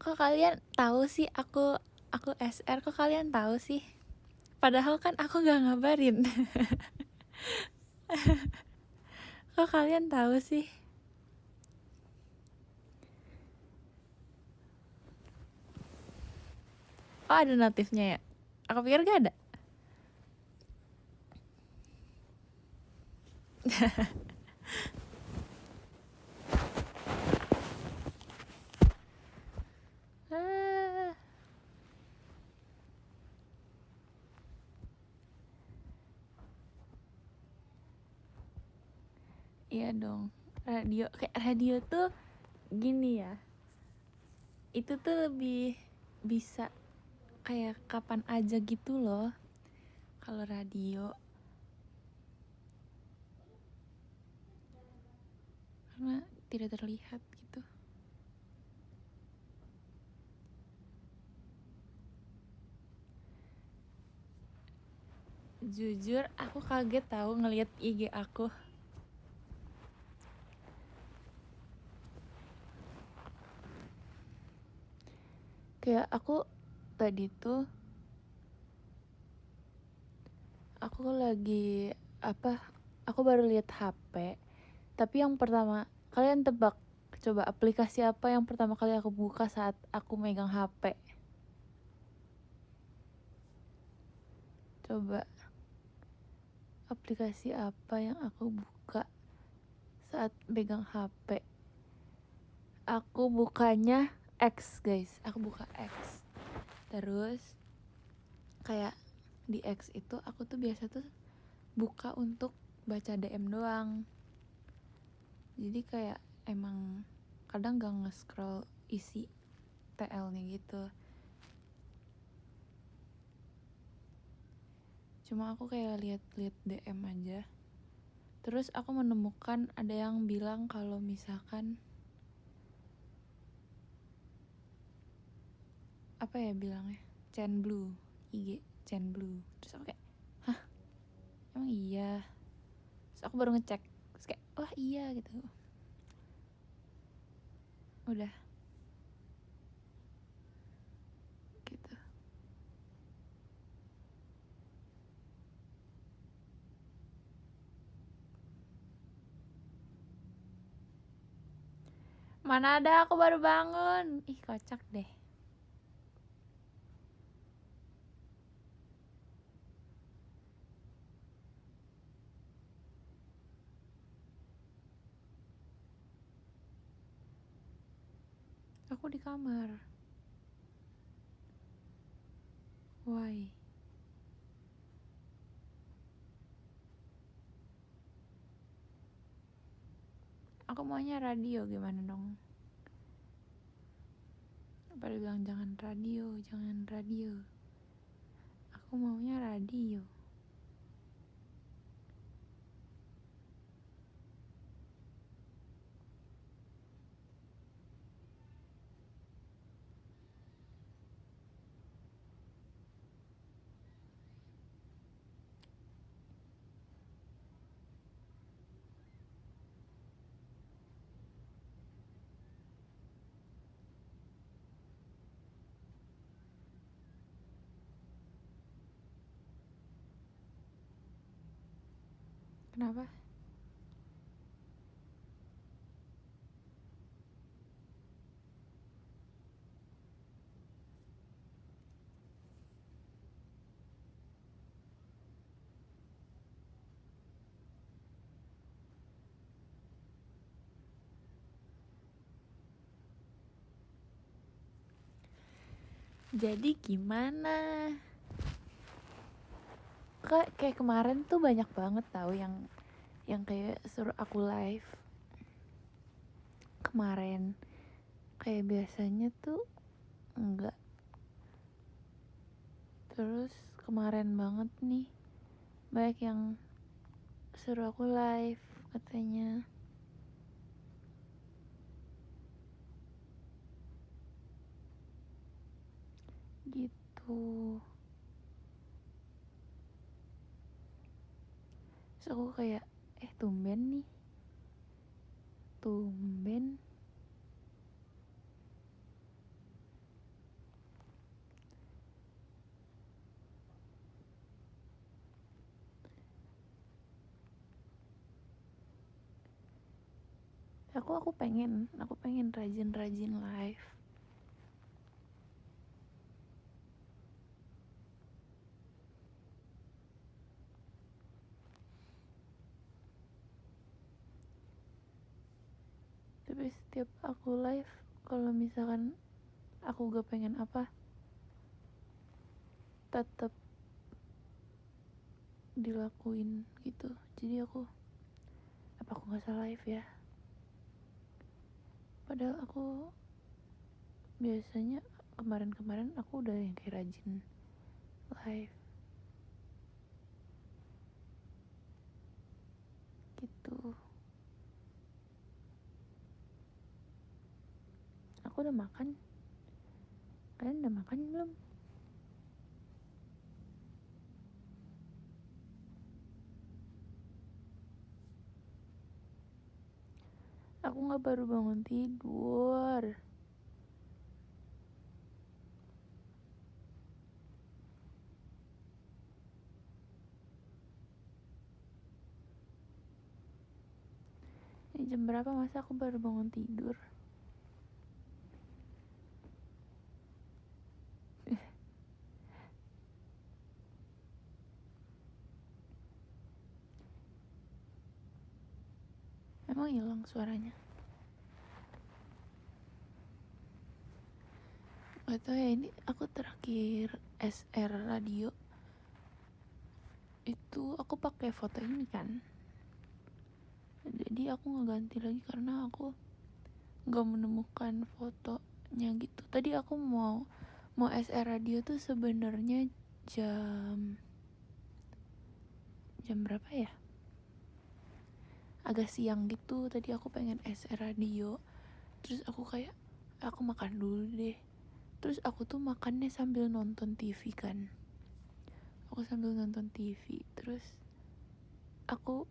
Kok kalian tahu sih aku SR? Kok kalian tahu sih? Padahal kan aku gak ngabarin. Kok kalian tahu sih? Oh, ada notifnya ya? Aku pikir gak ada. Ah. Iya dong. Kayak radio tuh gini ya. Itu tuh lebih bisa kayak kapan aja gitu loh. Kalau radio karena tidak terlihat gitu. Jujur aku kaget tahu ngelihat IG aku. Kayak aku tadi tuh aku lagi aku baru lihat HP, tapi yang pertama kalian tebak coba aplikasi apa yang pertama kali aku buka saat aku megang HP? Coba aplikasi apa yang aku buka saat megang HP? Aku bukanya X, guys. Aku buka X. Terus kayak di X itu aku tuh biasa tuh buka untuk baca DM doang. Jadi kayak emang kadang gak nge-scroll isi TL-nya gitu. Cuma aku kayak lihat-lihat DM aja. Terus aku menemukan ada yang bilang kalau misalkan apa ya bilangnya? Chain Blue, IG Chain Blue. Terus aku kayak, "Hah? Emang iya?" Terus aku baru ngecek. Terus kayak, "Wah, iya," gitu. Udah gitu. Mana ada, aku baru bangun. Ih, kocak deh. Aku di kamar. Why? Aku maunya radio, gimana dong? Pada bilang jangan radio, jangan radio. Aku maunya radio. Kenapa? Jadi gimana? Kayak kemarin tuh banyak banget tahu yang kayak suruh aku live. Kemarin kayak biasanya tuh enggak. Terus kemarin banget nih banyak yang suruh aku live katanya. Gitu. Terus aku kayak tumben nih. Tumben. aku pengen rajin live. Tapi setiap aku live, kalau misalkan aku gak pengen apa, tetap dilakuin gitu. Jadi apa aku nggak salah live ya? Padahal aku biasanya kemarin aku udah yang kayak rajin live gitu. Aku udah makan. Kalian udah makan belum? Aku nggak baru bangun tidur. Ini jam berapa masa aku baru bangun tidur? Emang hilang suaranya? Gak tau ya, ini aku terakhir SR radio itu aku pakai foto ini kan. Jadi aku ngeganti lagi karena aku nggak menemukan fotonya gitu. Tadi aku mau SR radio tuh sebenarnya jam berapa ya? Agak siang gitu. Tadi aku pengen SR radio. Terus aku kayak aku makan dulu deh. Terus aku tuh makannya sambil nonton TV kan. Aku sambil nonton TV. Terus aku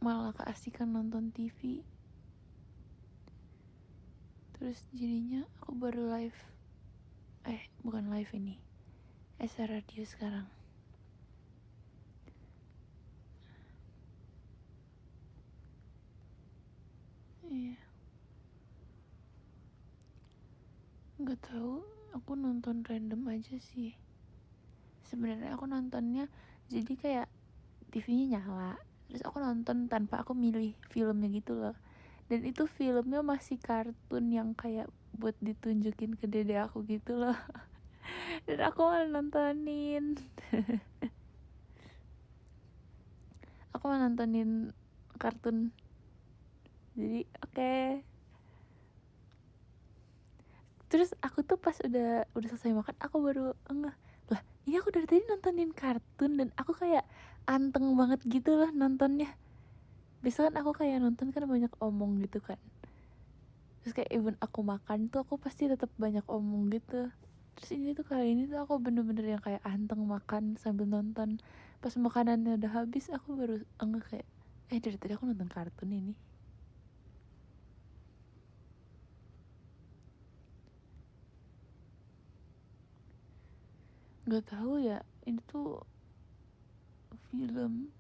malah keasikan nonton TV. Terus jadinya aku baru live. Bukan live ini. SR radio sekarang. Iya. Gak tahu, aku nonton random aja sih. Sebenarnya aku nontonnya jadi kayak TV-nya nyala, terus aku nonton tanpa aku milih filmnya gitu loh. Dan itu filmnya masih kartun yang kayak buat ditunjukin ke dede aku gitu loh. Dan aku malah nontonin. Aku mau nontonin kartun. Jadi oke. Terus aku tuh pas udah selesai makan, aku baru enggak lah, ini aku dari tadi nontonin kartun dan aku kayak anteng banget gitu loh nontonnya. Biasanya kan aku kayak nonton kan banyak omong gitu kan. Terus kayak even aku makan tuh aku pasti tetap banyak omong gitu. Terus ini tuh kali ini tuh aku bener-bener yang kayak anteng makan sambil nonton. Pas makanannya udah habis aku baru enggak kayak dari tadi aku nonton kartun ini. Nggak tahu ya, ini tuh film,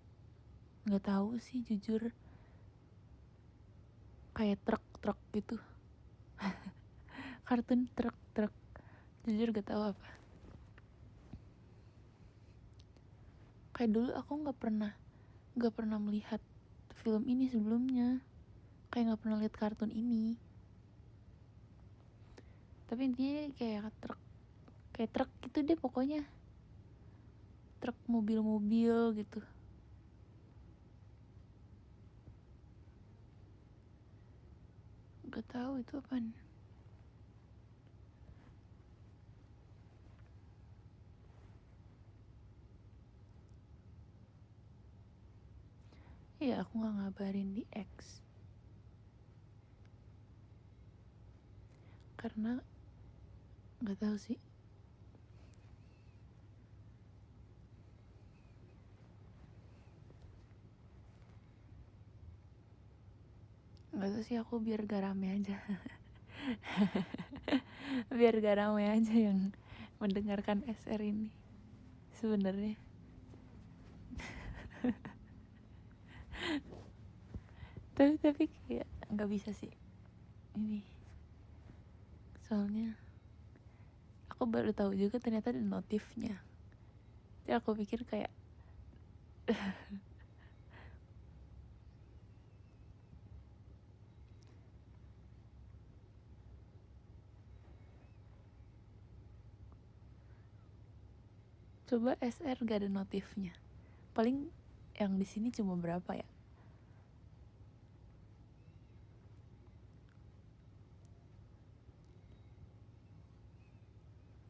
nggak tahu sih jujur, kayak truk gitu. Kartun truk jujur gak tahu apa. Kayak dulu aku nggak pernah melihat film ini sebelumnya, kayak nggak pernah lihat kartun ini. Tapi intinya kayak truk gitu deh pokoknya, truk mobil gitu. Gak tahu itu apaan. Iya, aku nggak ngabarin di X karena nggak tahu sih. Nggak tahu sih, aku biar gak rame aja. Biar gak rame aja yang mendengarkan SR ini sebenarnya. tapi kayak nggak bisa sih ini, soalnya aku baru tahu juga ternyata ada notifnya. Jadi aku pikir kayak coba SR gak ada notifnya. Paling yang di sini cuma berapa ya?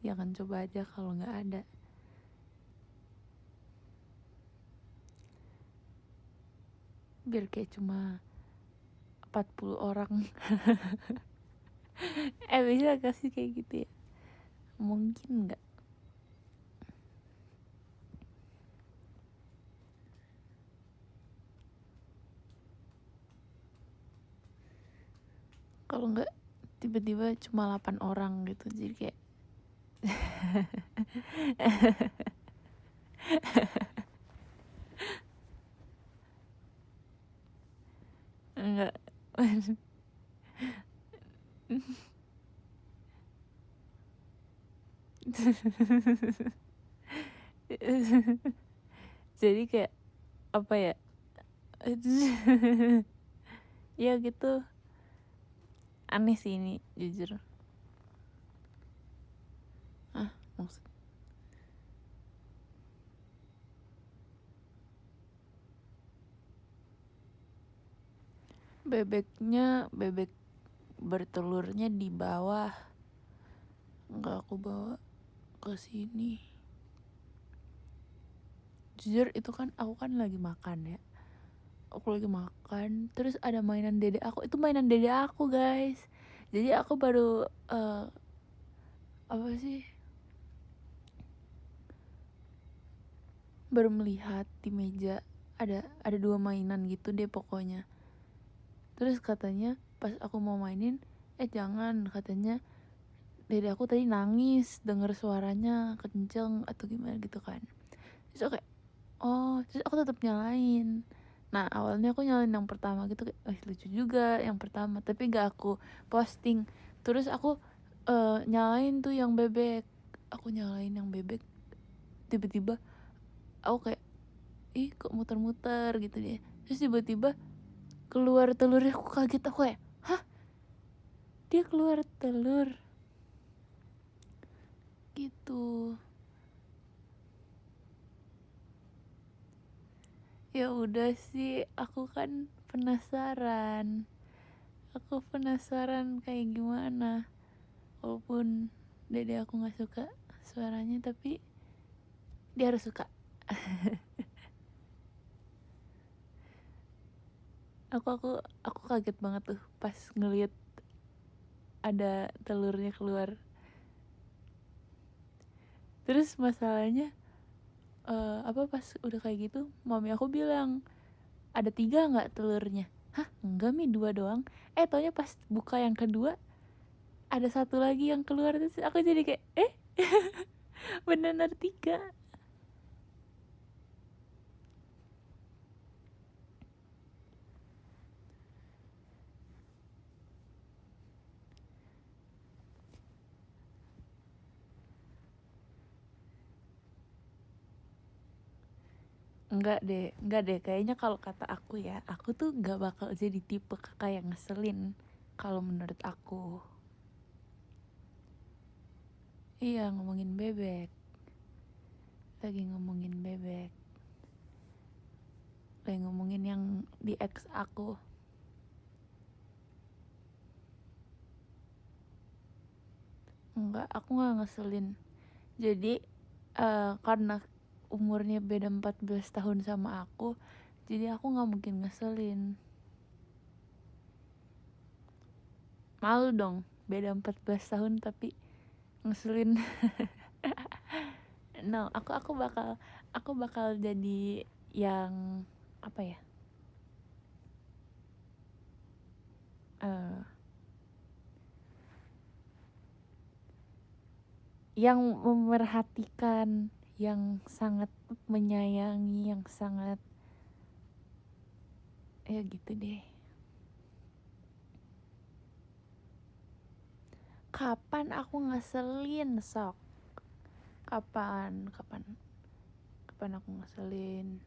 Ya kan, coba aja kalau nggak ada. Biar kayak cuma 40 orang. Bisa kasih kayak gitu ya? Mungkin nggak? Kalau nggak tiba-tiba cuma 8 orang gitu, jadi kayak enggak. Jadi kayak apa ya? Ya gitu, aneh sih ini jujur. Maksud bebek bertelurnya di bawah, nggak aku bawa ke sini. Jujur itu kan aku kan lagi makan ya, aku lagi makan terus ada mainan dede aku, itu mainan dede aku guys. Jadi aku baru apa sih, baru melihat di meja ada 2 mainan gitu deh pokoknya. Terus katanya pas aku mau mainin, jangan, katanya dede aku tadi nangis denger suaranya kenceng atau gimana gitu kan. Terus aku kayak terus aku tetap nyalain. Nah awalnya aku nyalain yang pertama gitu, kayak lucu juga yang pertama, tapi gak aku posting. Terus aku nyalain tuh yang bebek, aku nyalain yang bebek, tiba-tiba aku kayak kok muter-muter gitu deh. Terus tiba-tiba keluar telurnya, aku kaget, aku kayak hah, dia keluar telur gitu. Ya udah sih, aku kan penasaran kayak gimana. Walaupun dede aku nggak suka suaranya, tapi dia harus suka. aku kaget banget tuh pas ngeliat ada telurnya keluar. Terus masalahnya pas udah kayak gitu, mami aku bilang ada 3 nggak telurnya? Hah, enggak Mi, 2 doang. Taunya pas buka yang kedua ada 1 lagi yang keluar. Terus aku jadi kayak bener 3. Enggak deh, kayaknya kalau kata aku ya, aku tuh gak bakal jadi tipe kakak yang ngeselin kalau menurut aku. Iya, ngomongin bebek, lagi ngomongin bebek, lagi ngomongin yang di ex aku. Enggak, aku gak ngeselin. Jadi karena umurnya beda 14 tahun sama aku, jadi aku gak mungkin ngeselin. Malu dong, beda 14 tahun tapi ngeselin. No, aku bakal jadi yang apa ya, yang memerhatikan, yang sangat menyayangi, yang sangat gitu deh. Kapan aku ngeselin, sok? Kapan aku ngeselin?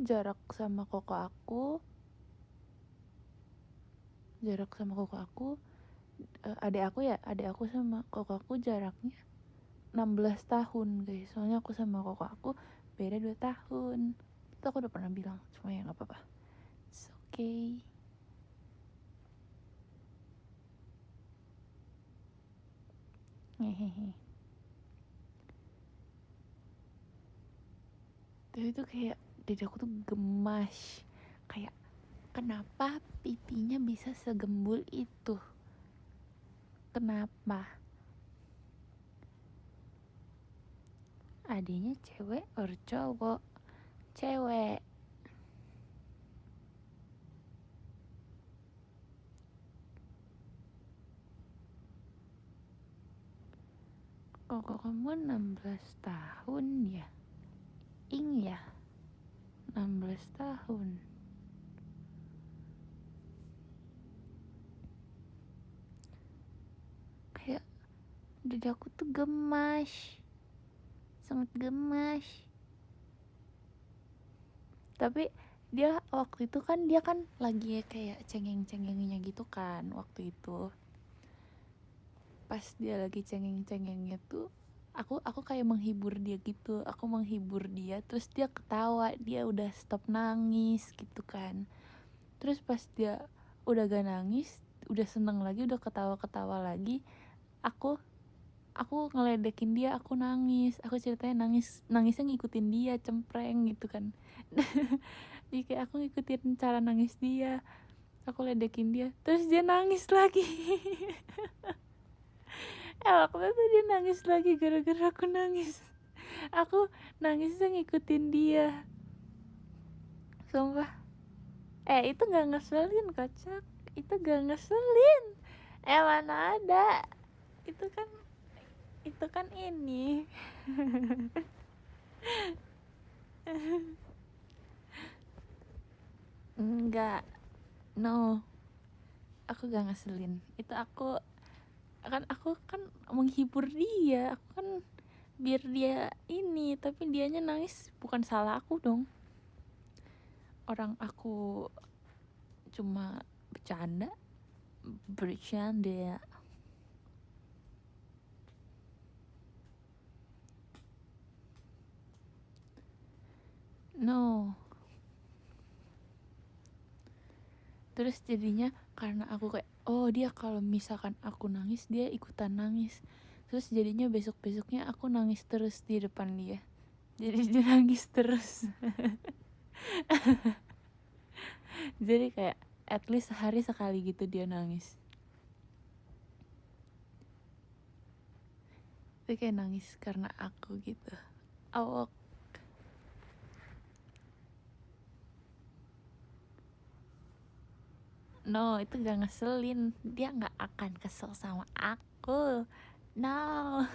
Jarak sama koko aku, adik aku sama koko aku jaraknya 16 tahun guys. Soalnya aku sama koko aku beda 2 tahun. Itu aku udah pernah bilang, cuma ya gak apa-apa, it's okay. Hehehe. Tapi itu kayak diri aku tuh gemas. Kayak kenapa pipinya bisa segembul itu? Kenapa? Adiknya cewek or cowok? Cewek. Kok kamu 16 tahun ya? Ya 16 tahun. Kayak diri aku tuh gemas, sangat gemas. Tapi dia waktu itu kan dia kan lagi kayak cengeng-cengengnya gitu kan waktu itu. Pas dia lagi cengeng-cengengnya tuh aku kayak menghibur dia gitu. Aku menghibur dia, terus dia ketawa, dia udah stop nangis gitu kan. Terus pas dia udah gak nangis, udah seneng lagi, udah ketawa-ketawa lagi, aku ngeledekin dia, aku nangis, aku ceritanya nangisnya ngikutin dia, cempreng gitu kan. Jadi kayak aku ngikutin cara nangis dia, aku ledekin dia, terus dia nangis lagi. Waktu itu dia nangis lagi gara-gara aku nangis. Aku nangisnya ngikutin dia, sumpah. Itu gak ngeselin, kocak. Itu gak ngeselin. Mana ada. Itu kan ini. Enggak, no, aku gak ngeselin. Itu aku kan menghibur dia, aku kan biar dia ini, tapi dianya nangis bukan salah aku dong. Orang aku cuma bercanda. No. Terus jadinya karena aku kayak, oh dia kalau misalkan aku nangis dia ikutan nangis. Terus jadinya besok-besoknya aku nangis terus di depan dia. Jadi dia nangis terus. Jadi kayak at least sehari sekali gitu dia nangis. Dia kayak nangis karena aku gitu. Awok. No, itu gak ngeselin. Dia gak akan kesel sama aku. No.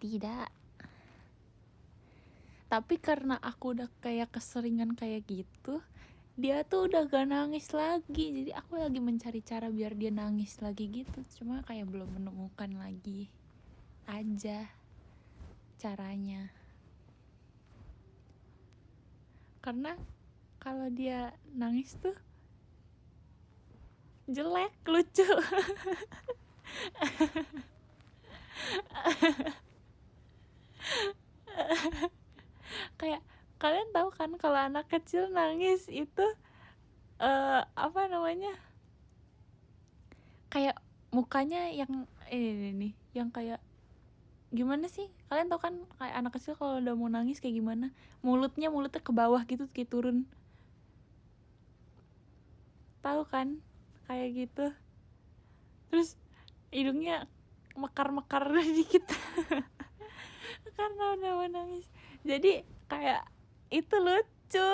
Tidak. Tapi karena aku udah kayak keseringan kayak gitu, dia tuh udah gak nangis lagi. Jadi aku lagi mencari cara biar dia nangis lagi gitu. Cuma kayak belum menemukan lagi aja caranya. Karena kalau dia nangis tuh jelek, lucu. Kayak kalian tahu kan kalau anak kecil nangis itu apa namanya, kayak mukanya yang ini yang kayak gimana sih, kalian tahu kan kayak anak kecil kalau udah mau nangis kayak gimana, mulutnya ke bawah gitu, kayak turun, tahu kan kayak gitu, terus hidungnya mekar-mekar dikit karena udah mau nangis. Jadi kayak itu lucu,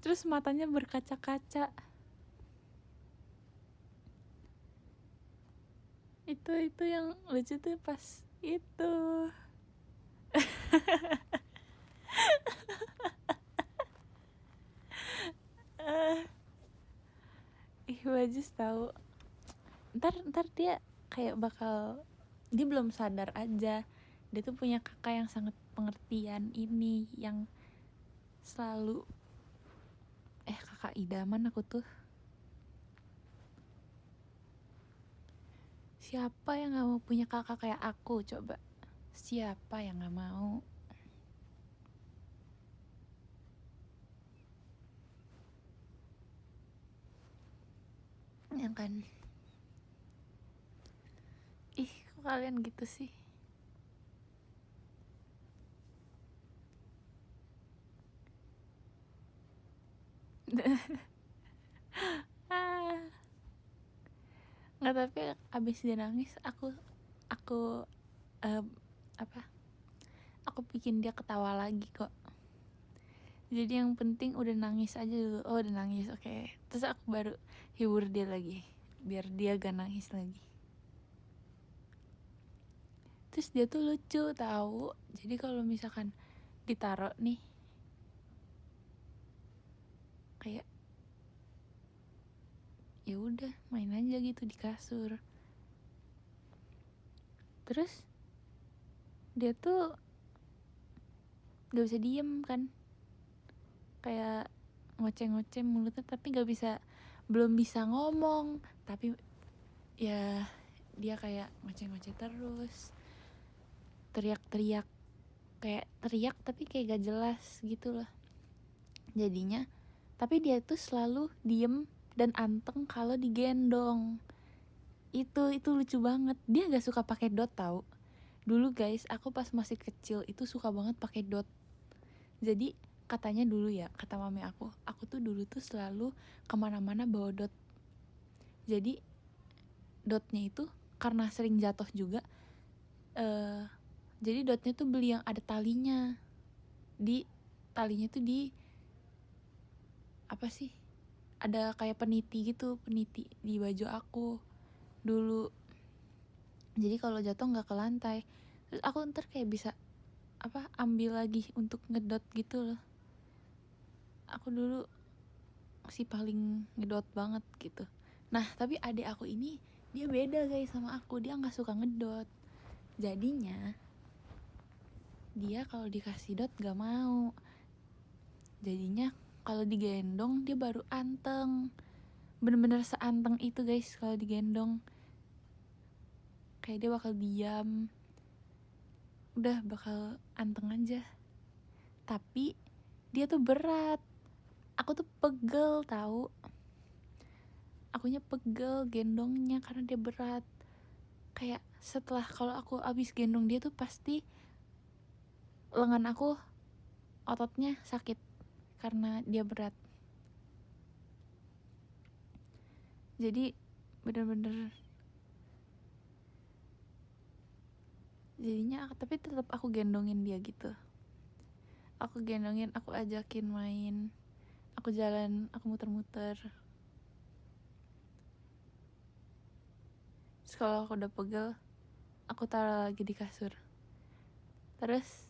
terus matanya berkaca-kaca. Itu yang lucu tuh pas itu. najis tahu. Ntar dia kayak dia belum sadar aja. Dia tuh punya kakak yang sangat pengertian ini, yang selalu kakak idaman aku tuh. Siapa yang gak mau punya kakak kayak aku coba? Siapa yang gak mau? Ya kan? Ih, kok kalian gitu sih? Ah. Nggak, tapi abis dia nangis aku apa? Aku bikin dia ketawa lagi kok. Jadi yang penting udah nangis aja dulu. Oh, udah nangis, oke. Terus aku baru hibur dia lagi, biar dia gak nangis lagi. Terus dia tuh lucu tahu. Jadi kalau misalkan ditaruh nih, kayak ya udah main aja gitu di kasur. Terus dia tuh gak bisa diem kan, kayak ngoceh-ngoceh mulutnya, tapi belum bisa ngomong, tapi ya dia kayak ngoceh-ngoceh terus, teriak-teriak, kayak teriak tapi kayak gak jelas gitu loh jadinya. Tapi dia tuh selalu diem dan anteng kalau digendong. Itu lucu banget. Dia gak suka pakai dot tau. Dulu guys, aku pas masih kecil itu suka banget pakai dot. Jadi katanya dulu ya, kata mami aku tuh dulu tuh selalu kemana-mana bawa dot. Jadi dotnya itu karena sering jatuh juga, jadi dotnya tuh beli yang ada talinya. Talinya tuh apa sih, ada kayak peniti gitu, peniti di baju aku dulu. Jadi kalau jatuh nggak ke lantai. Terus aku ntar kayak bisa ambil lagi untuk ngedot gitu loh. Aku dulu si paling ngedot banget gitu. Nah tapi adik aku ini dia beda guys sama aku, dia nggak suka ngedot. Jadinya dia kalau dikasih dot gak mau. Jadinya kalau digendong dia baru anteng. Bener-bener seanteng itu guys kalau digendong. Kayak dia bakal diam, udah bakal anteng aja. Tapi dia tuh berat. Aku tuh pegel tahu. Akunya pegel gendongnya karena dia berat. Kayak setelah kalau aku abis gendong dia tuh pasti lengan aku ototnya sakit karena dia berat. Jadi bener-bener, jadinya tapi tetap aku gendongin dia gitu. Aku gendongin, aku ajakin main, aku jalan, aku muter-muter. Terus kalau aku udah pegel, aku taruh lagi di kasur. Terus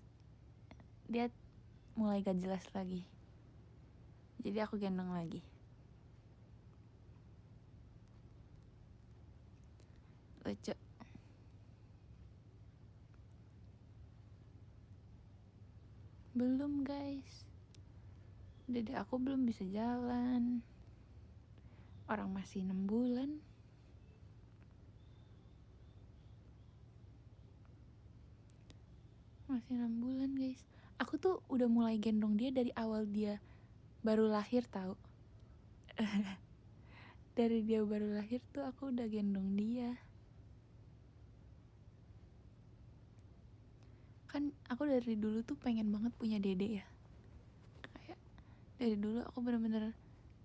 dia mulai gak jelas lagi. Jadi aku gendong lagi. Lucu. Belum guys. Dede aku belum bisa jalan. Orang masih 6 bulan. Masih 6 bulan guys. Aku tuh udah mulai gendong dia dari awal dia baru lahir tahu. Dari dia baru lahir tuh aku udah gendong dia. Kan aku dari dulu tuh pengen banget punya dede ya. Kayak dari dulu aku bener-bener,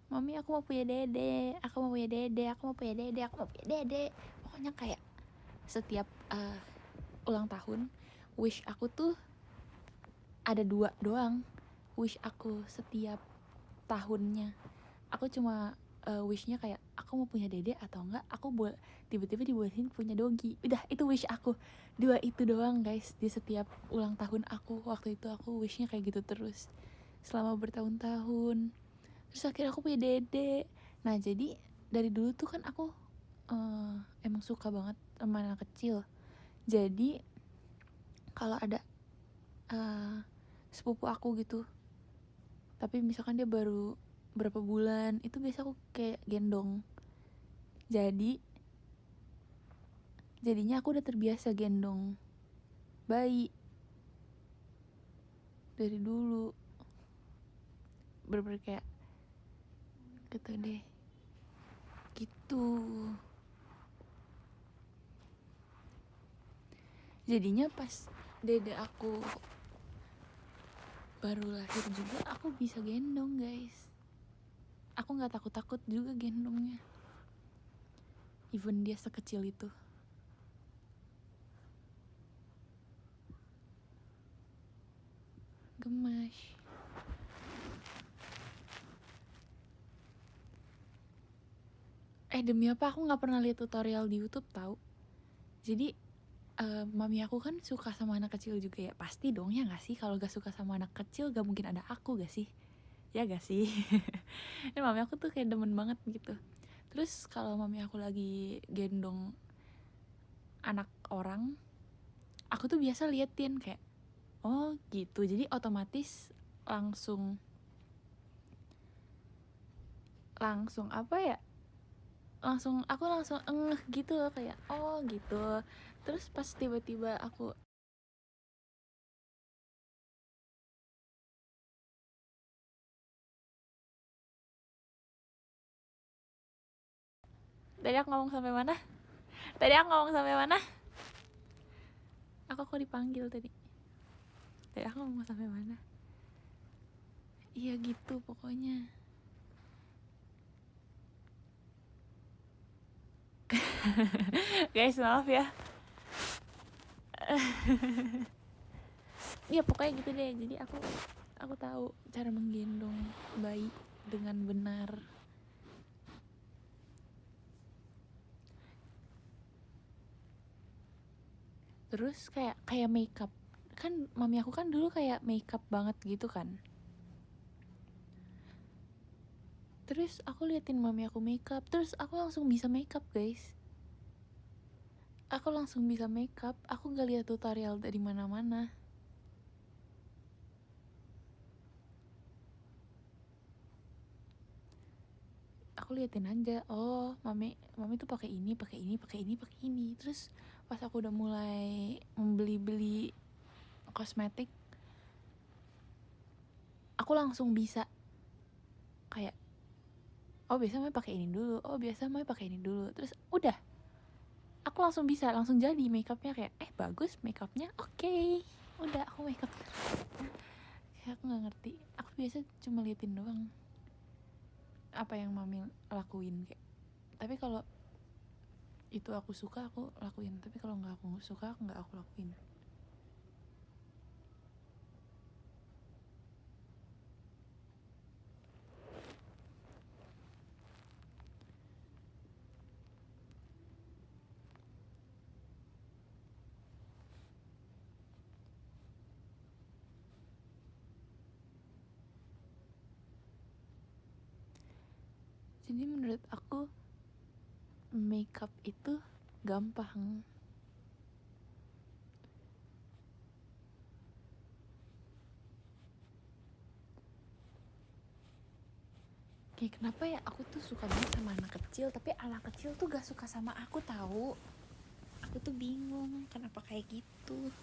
mami aku mau punya dede, aku mau punya dede, aku mau punya dede, aku mau punya dede. Pokoknya kayak setiap ulang tahun wish aku tuh ada 2 doang. Wish aku setiap tahunnya. Aku cuma wishnya kayak aku mau punya dede atau enggak aku tiba-tiba dibolehin punya dogi. Udah, itu wish aku. 2 itu doang guys di setiap ulang tahun aku. Waktu itu aku wishnya kayak gitu terus selama bertahun-tahun. Terus akhirnya aku punya dede. Nah jadi dari dulu tuh kan aku emang suka banget sama anak kecil. Jadi kalau ada sepupu aku gitu, tapi misalkan dia baru berapa bulan, itu biasa aku kayak gendong. Jadinya aku udah terbiasa gendong bayi dari dulu, bener-bener kayak gitu deh gitu. Jadinya pas dede aku baru lahir juga aku bisa gendong guys. Aku nggak takut-takut juga gendongnya, even dia sekecil itu. Gemas. Demi apa aku nggak pernah lihat tutorial di YouTube tahu. Jadi mami aku kan suka sama anak kecil juga ya, pasti dong ya nggak sih, kalau gak suka sama anak kecil gak mungkin ada aku gak sih, ya gak sih. Mami aku tuh kayak demen banget gitu. Terus kalau mami aku lagi gendong anak orang, aku tuh biasa liatin kayak oh gitu, jadi otomatis langsung apa ya, aku langsung gitu loh, kayak oh gitu. Terus pas tiba-tiba aku tadi aku ngomong sampai mana? Aku kok dipanggil tadi aku ngomong sampai mana? Iya gitu pokoknya. Guys maaf ya. Iya pokoknya gitu deh. Jadi aku tahu cara menggendong bayi dengan benar. Terus kayak makeup, kan mami aku kan dulu kayak makeup banget gitu kan. Terus aku liatin mami aku makeup, terus aku langsung bisa makeup guys. Aku langsung bisa makeup, aku gak lihat tutorial dari mana-mana. Aku liatin aja, oh mami tuh pakai ini. Terus pas aku udah mulai membeli kosmetik, aku langsung bisa kayak oh biasa mami pakai ini dulu, terus udah aku langsung bisa, langsung jadi makeupnya kayak bagus makeupnya, oke. Udah aku makeup. Kayak aku nggak ngerti, aku biasa cuma liatin doang apa yang mami lakuin kayak. Tapi kalau itu aku suka aku lakuin, tapi kalau nggak aku suka nggak aku lakuin. Jadi menurut aku makeup itu gampang. Kayak kenapa ya aku tuh suka banget sama anak kecil, tapi anak kecil tuh gak suka sama aku tahu. Aku tuh bingung kenapa kayak gitu.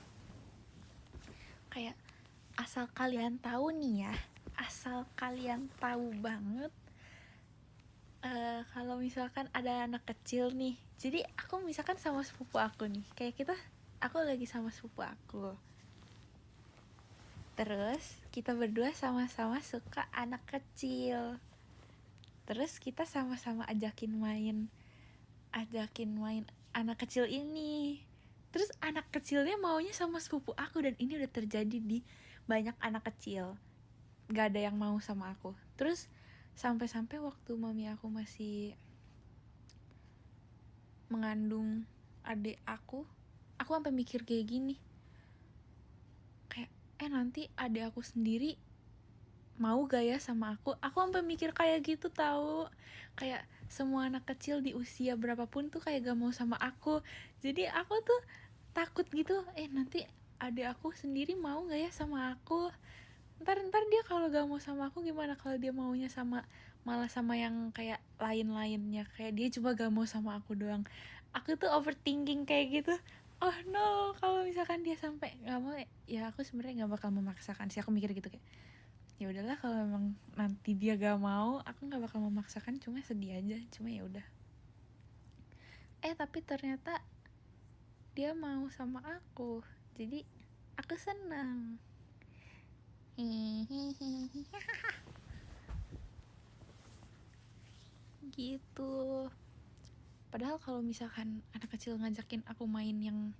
Kayak asal kalian tahu nih ya, asal kalian tahu banget, kalau misalkan ada anak kecil nih, jadi aku misalkan sama sepupu aku nih, kayak aku lagi sama sepupu aku, terus kita berdua sama-sama suka anak kecil, terus kita sama-sama ajakin main anak kecil ini. Terus anak kecilnya maunya sama sepupu aku, dan ini udah terjadi di banyak anak kecil, gak ada yang mau sama aku. Terus sampai-sampai waktu mami aku masih mengandung adik aku sampai mikir kayak gini, kayak nanti adik aku sendiri mau gak ya sama aku sampai mikir kayak gitu tahu, kayak semua anak kecil di usia berapapun tuh kayak gak mau sama aku. Jadi aku tuh takut gitu, nanti adik aku sendiri mau gak ya sama aku, ntar dia kalau gak mau sama aku gimana, kalau dia maunya sama malah sama yang kayak lain-lainnya, kayak dia cuma gak mau sama aku doang. Aku tuh overthinking kayak gitu. Oh no, kalau misalkan dia sampai gak mau, ya aku sebenarnya gak bakal memaksakan sih, aku mikir gitu kayak ya udahlah, kalau memang nanti dia gak mau aku nggak bakal memaksakan, cuma sedih aja, cuma ya udah. Tapi ternyata dia mau sama aku, jadi aku senang. Gitu. Padahal kalau misalkan anak kecil ngajakin aku main yang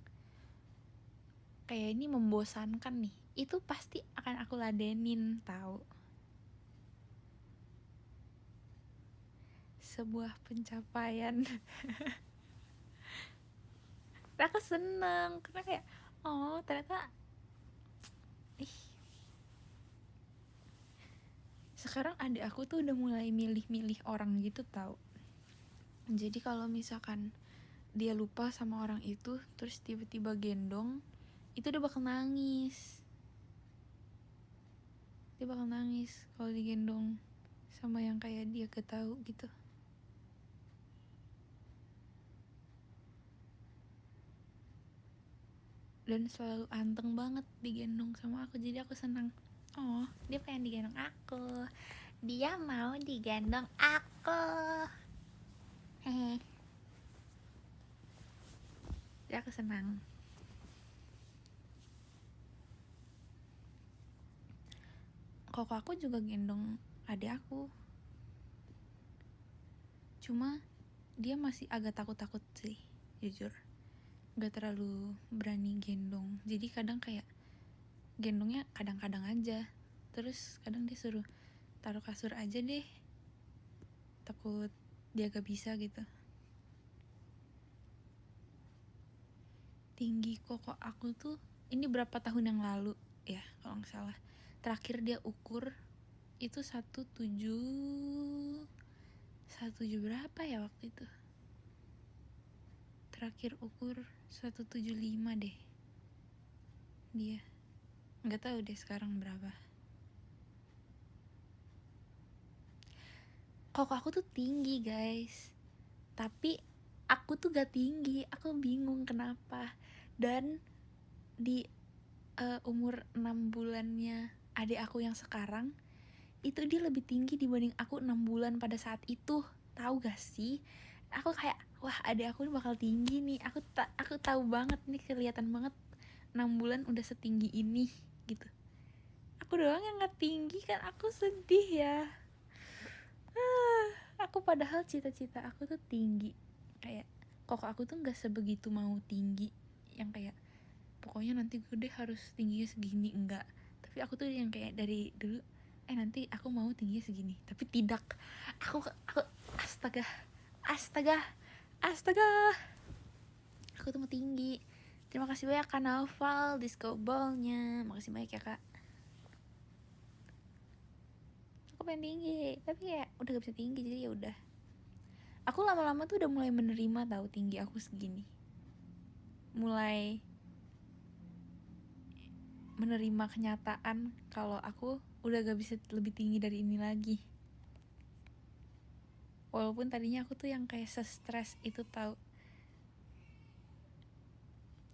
kayak ini membosankan nih, itu pasti akan aku ladenin tahu. Sebuah pencapaian. Aku seneng karena kayak oh ternyata sekarang adik aku tuh udah mulai milih-milih orang gitu tau. Jadi kalau misalkan dia lupa sama orang itu terus tiba-tiba gendong, itu dia bakal nangis. Dia bakal nangis kalau digendong sama yang kayak dia gak tahu gitu. Dan selalu anteng banget digendong sama aku, jadi aku senang. Oh, dia pengen digendong aku. Dia mau digendong aku. Hehe. Jadi aku senang. Koko aku juga gendong adik aku. Cuma dia masih agak takut-takut sih, jujur. Gak terlalu berani gendong. Jadi kadang kayak gendongnya kadang-kadang aja. Terus kadang dia suruh taruh kasur aja deh, takut dia gak bisa gitu. Tinggi koko aku tuh, ini berapa tahun yang lalu ya kalau gak salah, terakhir dia ukur itu 17 berapa ya waktu itu, terakhir ukur 175 deh dia. Nggak tahu deh sekarang berapa. Koko aku tuh tinggi guys, tapi aku tuh gak tinggi. Aku bingung kenapa. Dan di umur 6 bulannya adik aku yang sekarang, itu dia lebih tinggi dibanding aku 6 bulan pada saat itu. Tahu gak sih? Aku kayak wah, adik aku ini bakal tinggi nih. Aku tahu banget nih, kelihatan banget 6 bulan udah setinggi ini gitu. Aku doang yang gak tinggi kan, aku sedih ya. Aku padahal cita-cita aku tuh tinggi. Kayak koko aku tuh gak sebegitu mau tinggi yang kayak pokoknya nanti gue harus tingginya segini, enggak. Tapi aku tuh yang kayak dari dulu nanti aku mau tingginya segini, tapi tidak. Aku astaga aku tuh mau tinggi. Terima kasih banyak Kak Naufal disco ballnya, makasih banyak ya Kak. Aku pengen tinggi tapi ya udah gak bisa tinggi, jadi ya udah. Aku lama-lama tuh udah mulai menerima tahu tinggi aku segini, mulai menerima kenyataan kalau aku udah gak bisa lebih tinggi dari ini lagi. Walaupun tadinya aku tuh yang kayak stres itu tahu,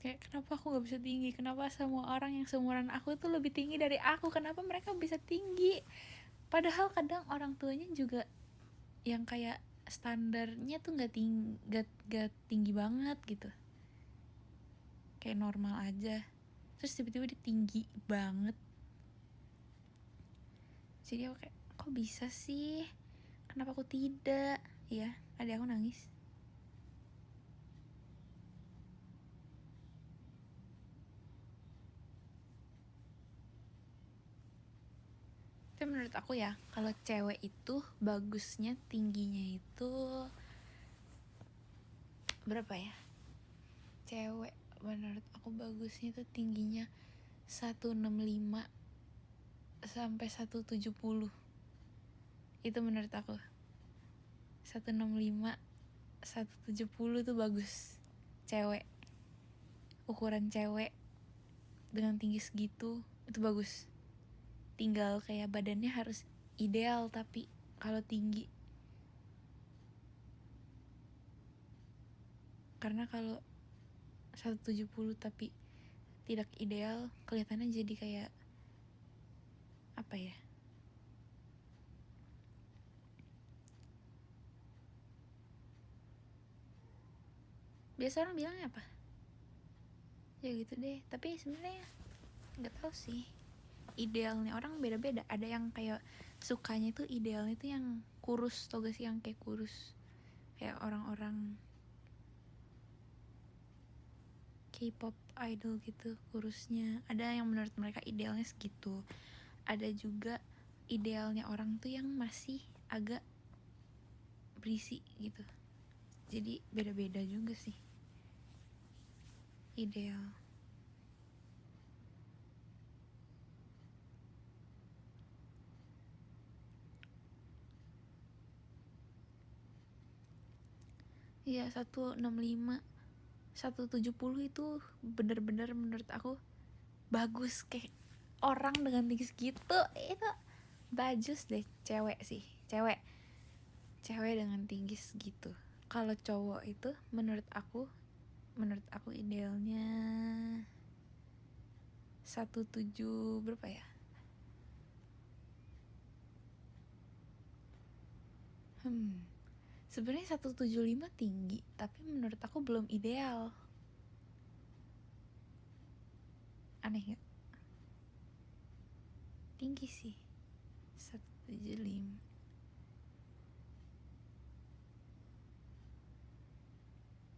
kayak kenapa aku gak bisa tinggi, kenapa semua orang yang seumuran aku tuh lebih tinggi dari aku, kenapa mereka bisa tinggi. Padahal kadang orang tuanya juga yang kayak standarnya tuh gak tinggi banget gitu, kayak normal aja, terus tiba-tiba dia tinggi banget. Jadi aku kayak kok bisa sih, kenapa aku tidak ya. Adik aku nangis. Tapi menurut aku ya, kalau cewek itu bagusnya tingginya itu berapa ya? Cewek menurut aku bagusnya itu tingginya 165 sampai 170. Itu menurut aku. 165, 170 tuh bagus. Cewek. Ukuran cewek dengan tinggi segitu itu bagus. Tinggal kayak badannya harus ideal tapi kalau tinggi. Karena kalau 170 tapi tidak ideal, kelihatannya jadi kayak apa ya? Biasa orang bilangnya apa? Ya gitu deh. Tapi sebenarnya nggak tahu sih. Idealnya orang beda-beda. Ada yang kayak sukanya itu idealnya itu yang kurus, tau gak sih, yang kayak kurus. Kayak orang-orang K-pop idol gitu, kurusnya. Ada yang menurut mereka idealnya segitu. Ada juga idealnya orang tuh yang masih agak berisi gitu. Jadi beda-beda juga sih ideal. Iya, 165, 170 itu bener-bener menurut aku bagus. Kayak orang dengan tinggi segitu itu bagus deh. Cewek sih, cewek dengan tinggi segitu. Kalau cowok itu menurut aku idealnya 17 berapa ya? Sebenarnya 175 tinggi, tapi menurut aku belum ideal. Aneh gak? Tinggi sih 175.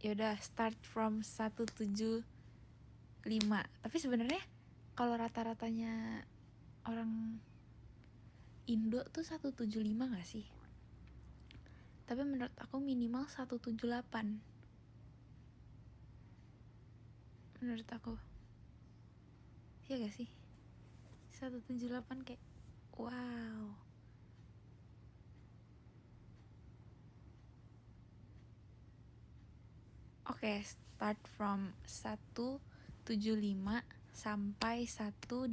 Yaudah, start from 175. Tapi sebenarnya kalau rata-ratanya orang Indo tuh 175 gak sih? Tapi menurut aku minimal 178. Menurut aku. Iya gak sih? 178 kayak wow. Oke, start from 175 sampai 18.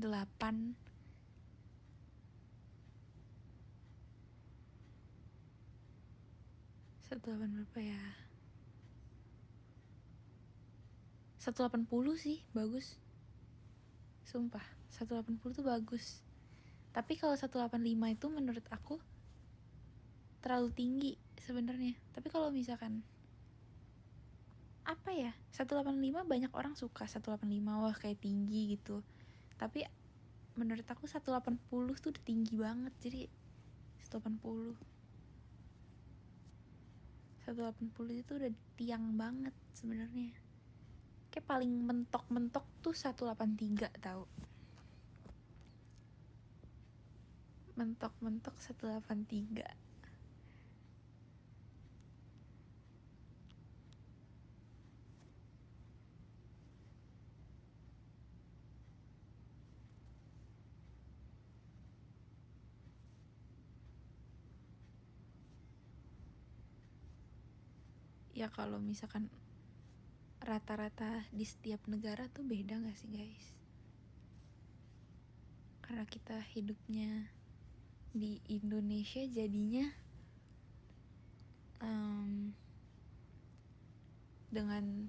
18 berapa ya? 180 sih, bagus. Sumpah, 180 tuh bagus. Tapi kalau 185 itu menurut aku terlalu tinggi sebenarnya. Tapi kalau misalkan apa ya, 185 banyak orang suka 185, wah kayak tinggi gitu. Tapi menurut aku 180 tuh udah tinggi banget. Jadi 180 itu udah tiang banget sebenarnya. Kayak paling mentok-mentok tuh 183 tahu. Mentok-mentok 183. Ya kalau misalkan rata-rata di setiap negara tuh beda gak sih guys? Karena kita hidupnya di Indonesia jadinya dengan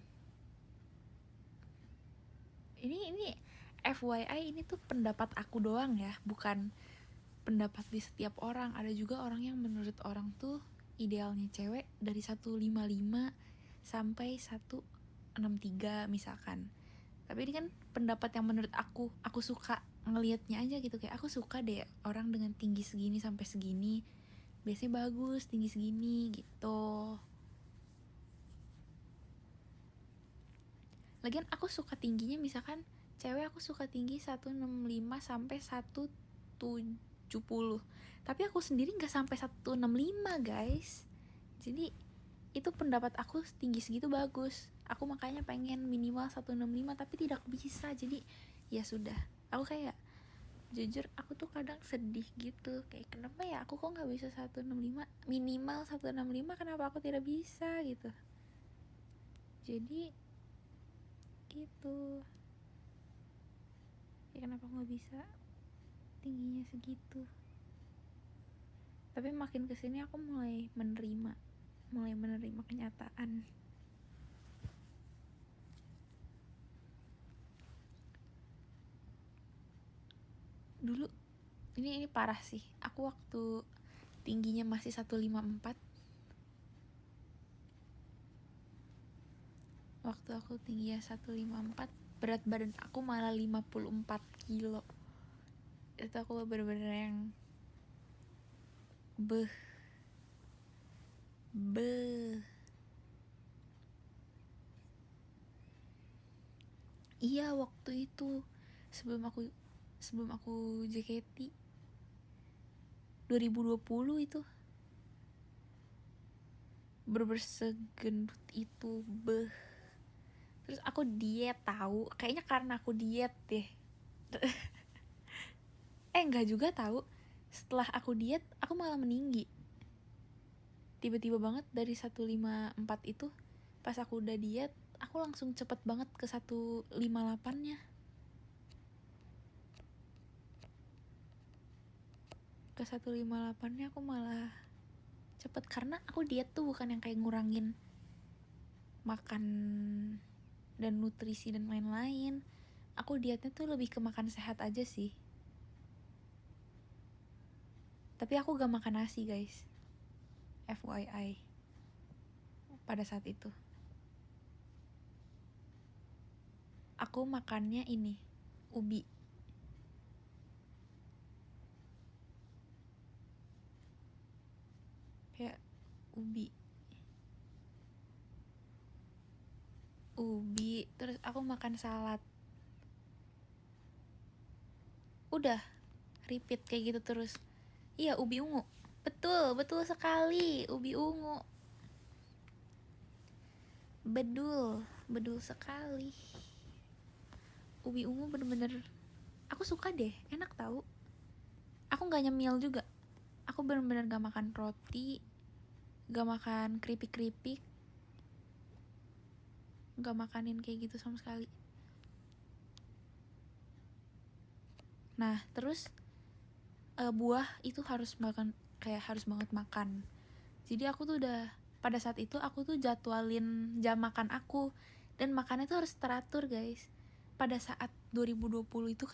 ini FYI, ini tuh pendapat aku doang ya, bukan pendapat di setiap orang. Ada juga orang yang menurut orang tuh idealnya cewek dari 155 sampai 163 misalkan. Tapi ini kan pendapat yang menurut aku suka ngelihatnya aja gitu. Kayak aku suka deh orang dengan tinggi segini sampai segini, biasanya bagus tinggi segini gitu. Lagian aku suka tingginya, misalkan cewek aku suka tinggi 165 sampai 170. Tapi aku sendiri gak sampai 165 guys. Jadi itu pendapat aku, tinggi segitu bagus. Aku makanya pengen minimal 165 tapi tidak bisa. Jadi ya sudah, aku kayak jujur aku tuh kadang sedih gitu, kayak kenapa ya aku kok nggak bisa 165, minimal 165, kenapa aku tidak bisa gitu. Jadi gitu ya, kenapa aku nggak bisa tingginya segitu. Tapi makin kesini aku mulai menerima kenyataan. Dulu ini parah sih, aku waktu tingginya masih 154, waktu aku tingginya 154, berat badan aku malah 54 kilo. Itu aku bener-bener yang beh. Iya, waktu itu sebelum aku JKT 2020 itu bener-bener segendut itu, beh. Terus aku diet tahu, kayaknya karena aku diet deh. Enggak juga tahu. Setelah aku diet, aku malah meninggi. Tiba-tiba banget dari 154 itu, pas aku udah diet, aku langsung cepet banget ke 158-nya. Ke 158-nya aku malah cepet, karena aku diet tuh bukan yang kayak ngurangin makan dan nutrisi dan lain-lain. Aku dietnya tuh lebih ke makan sehat aja sih. Tapi aku gak makan nasi, guys, FYI, pada saat itu. Aku makannya ini, ubi. Kayak ubi, terus aku makan salad. Udah, repeat kayak gitu terus. Iya, ubi ungu. Betul sekali, ubi ungu. Bedul sekali. Ubi ungu bener-bener aku suka deh, enak tahu. Aku gak nyemil juga. Aku bener-bener gak makan roti, gak makan keripik-keripik, gak makanin kayak gitu sama sekali. Nah, terus buah itu harus makan, kayak harus banget makan. Jadi aku tuh udah, pada saat itu aku tuh jadwalin jam makan aku, dan makannya tuh harus teratur, guys. Pada saat 2020 itu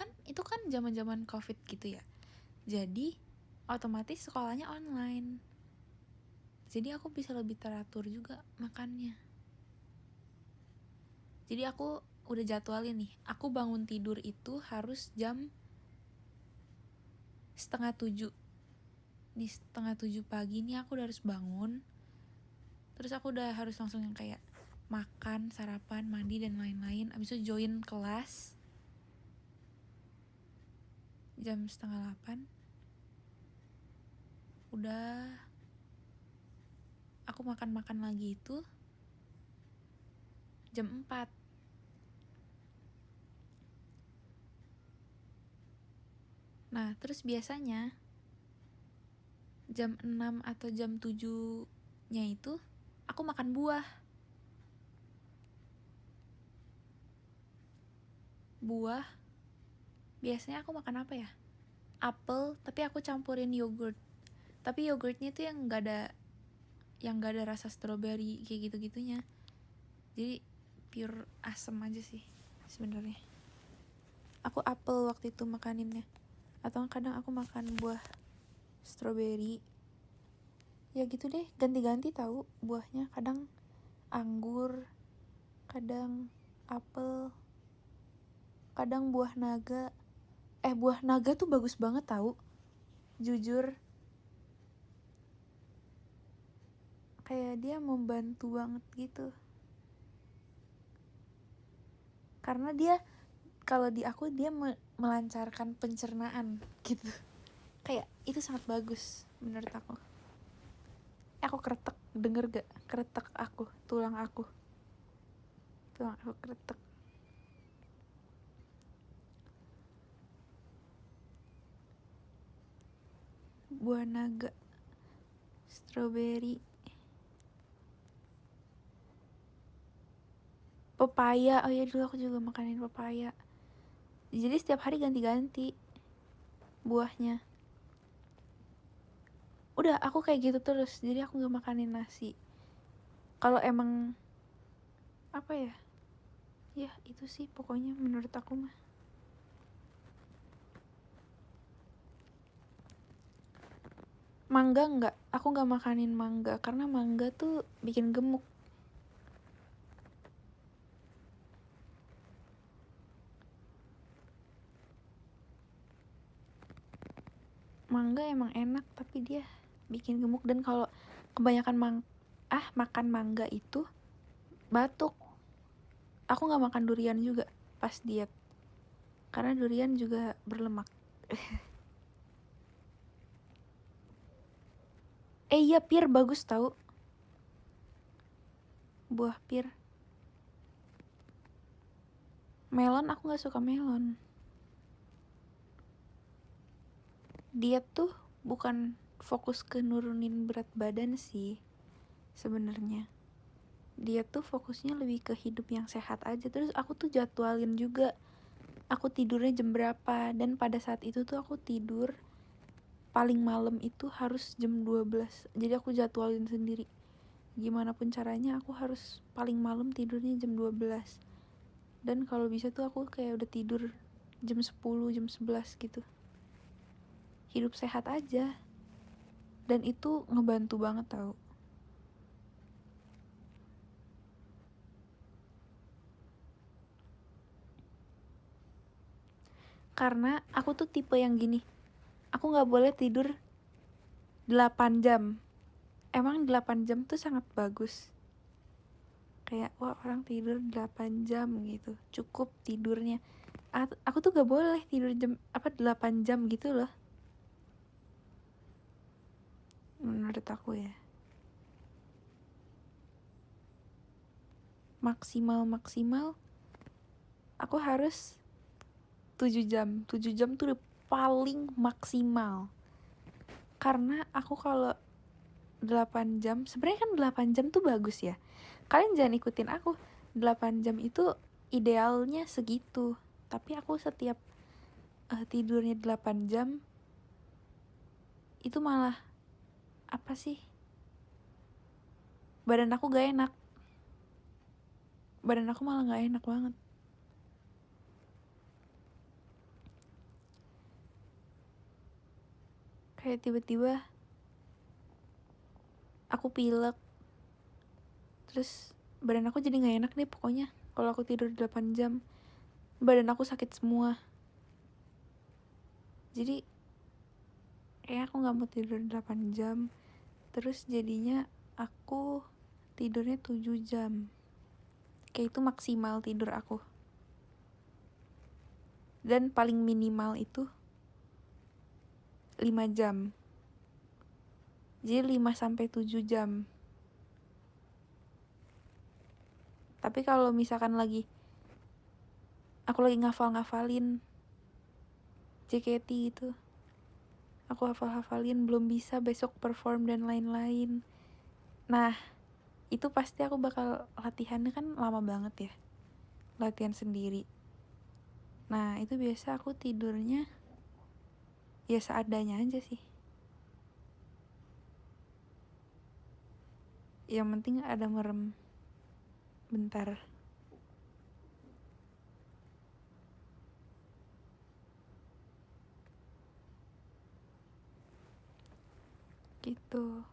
kan zaman-zaman Covid gitu ya. Jadi otomatis sekolahnya online. Jadi aku bisa lebih teratur juga makannya. Jadi aku udah jadwalin nih, aku bangun tidur itu harus jam 6:30. Nih 6:30 pagi nih aku udah harus bangun. Terus aku udah harus langsung yang kayak makan, sarapan, mandi dan lain-lain. Abis itu join kelas jam 7:30. Udah, aku makan lagi itu jam 4. Nah, terus biasanya jam 6 atau jam 7-nya itu aku makan buah. Biasanya aku makan apa ya? Apel, tapi aku campurin yogurt. Tapi yogurtnya itu yang gak ada rasa stroberi kayak gitu-gitunya. Jadi pure asem aja sih sebenarnya. Aku apel waktu itu makaninnya. Atau kadang aku makan buah stroberi. Ya gitu deh, ganti-ganti tahu buahnya. Kadang anggur, kadang apel, kadang buah naga. Buah naga tuh bagus banget tahu. Jujur, kayak dia membantu banget gitu. Karena dia, kalau di aku dia melancarkan pencernaan gitu. Kayak itu sangat bagus menurut aku. Aku kretek, denger gak? Kretek aku, tulang aku kretek. buah naga, strawberry, pepaya. Oh ya, dulu aku juga makanin pepaya. Jadi setiap hari ganti-ganti buahnya. Udah, aku kayak gitu terus. Jadi aku gak makanin nasi. Kalau emang apa ya, ya itu sih pokoknya menurut aku mah. Mangga enggak, aku gak makanin mangga karena mangga tuh bikin gemuk. Mangga emang enak tapi dia bikin gemuk, dan kalau kebanyakan makan mangga itu batuk. Aku nggak makan durian juga pas diet karena durian juga berlemak. Iya, pir bagus tau, buah pir. Melon aku nggak suka melon. Diet tuh bukan fokus ke nurunin berat badan sih sebenarnya. Dia tuh fokusnya lebih ke hidup yang sehat aja. Terus aku tuh jadwalin juga aku tidurnya jam berapa, dan pada saat itu tuh aku tidur paling malam itu harus jam 12. Jadi aku jadwalin sendiri. Gimana pun caranya aku harus paling malam tidurnya jam 12. Dan kalau bisa tuh aku kayak udah tidur jam 10, jam 11 gitu. Hidup sehat aja. Dan itu ngebantu banget tau. Karena aku tuh tipe yang gini, aku gak boleh tidur 8 jam. Emang 8 jam tuh sangat bagus. Kayak wah, orang tidur 8 jam gitu, cukup tidurnya. Aku tuh gak boleh tidur 8 jam gitu loh, menurut aku ya. Maksimal aku harus 7 jam. 7 jam tuh udah paling maksimal. Karena aku kalau 8 jam, sebenarnya kan 8 jam tuh bagus ya. Kalian jangan ikutin aku. 8 jam itu idealnya segitu. Tapi aku setiap tidurnya 8 jam itu malah apa sih? Badan aku gak enak. Badan aku malah gak enak banget. Kayak tiba-tiba aku pilek. Terus badan aku jadi gak enak deh pokoknya. Kalau aku tidur 8 jam, badan aku sakit semua. Jadi kayak aku gak mau tidur 8 jam. Terus jadinya aku tidurnya 7 jam. Kayak itu maksimal tidur aku. Dan paling minimal itu 5 jam. Jadi 5-7 jam. Tapi kalau misalkan aku lagi ngafalin JKT itu, aku hafalin belum bisa besok perform dan lain-lain. Nah, itu pasti aku bakal latihannya kan lama banget ya, latihan sendiri. Nah, itu biasa aku tidurnya ya seadanya aja sih. Yang penting ada merem bentar. Gitu.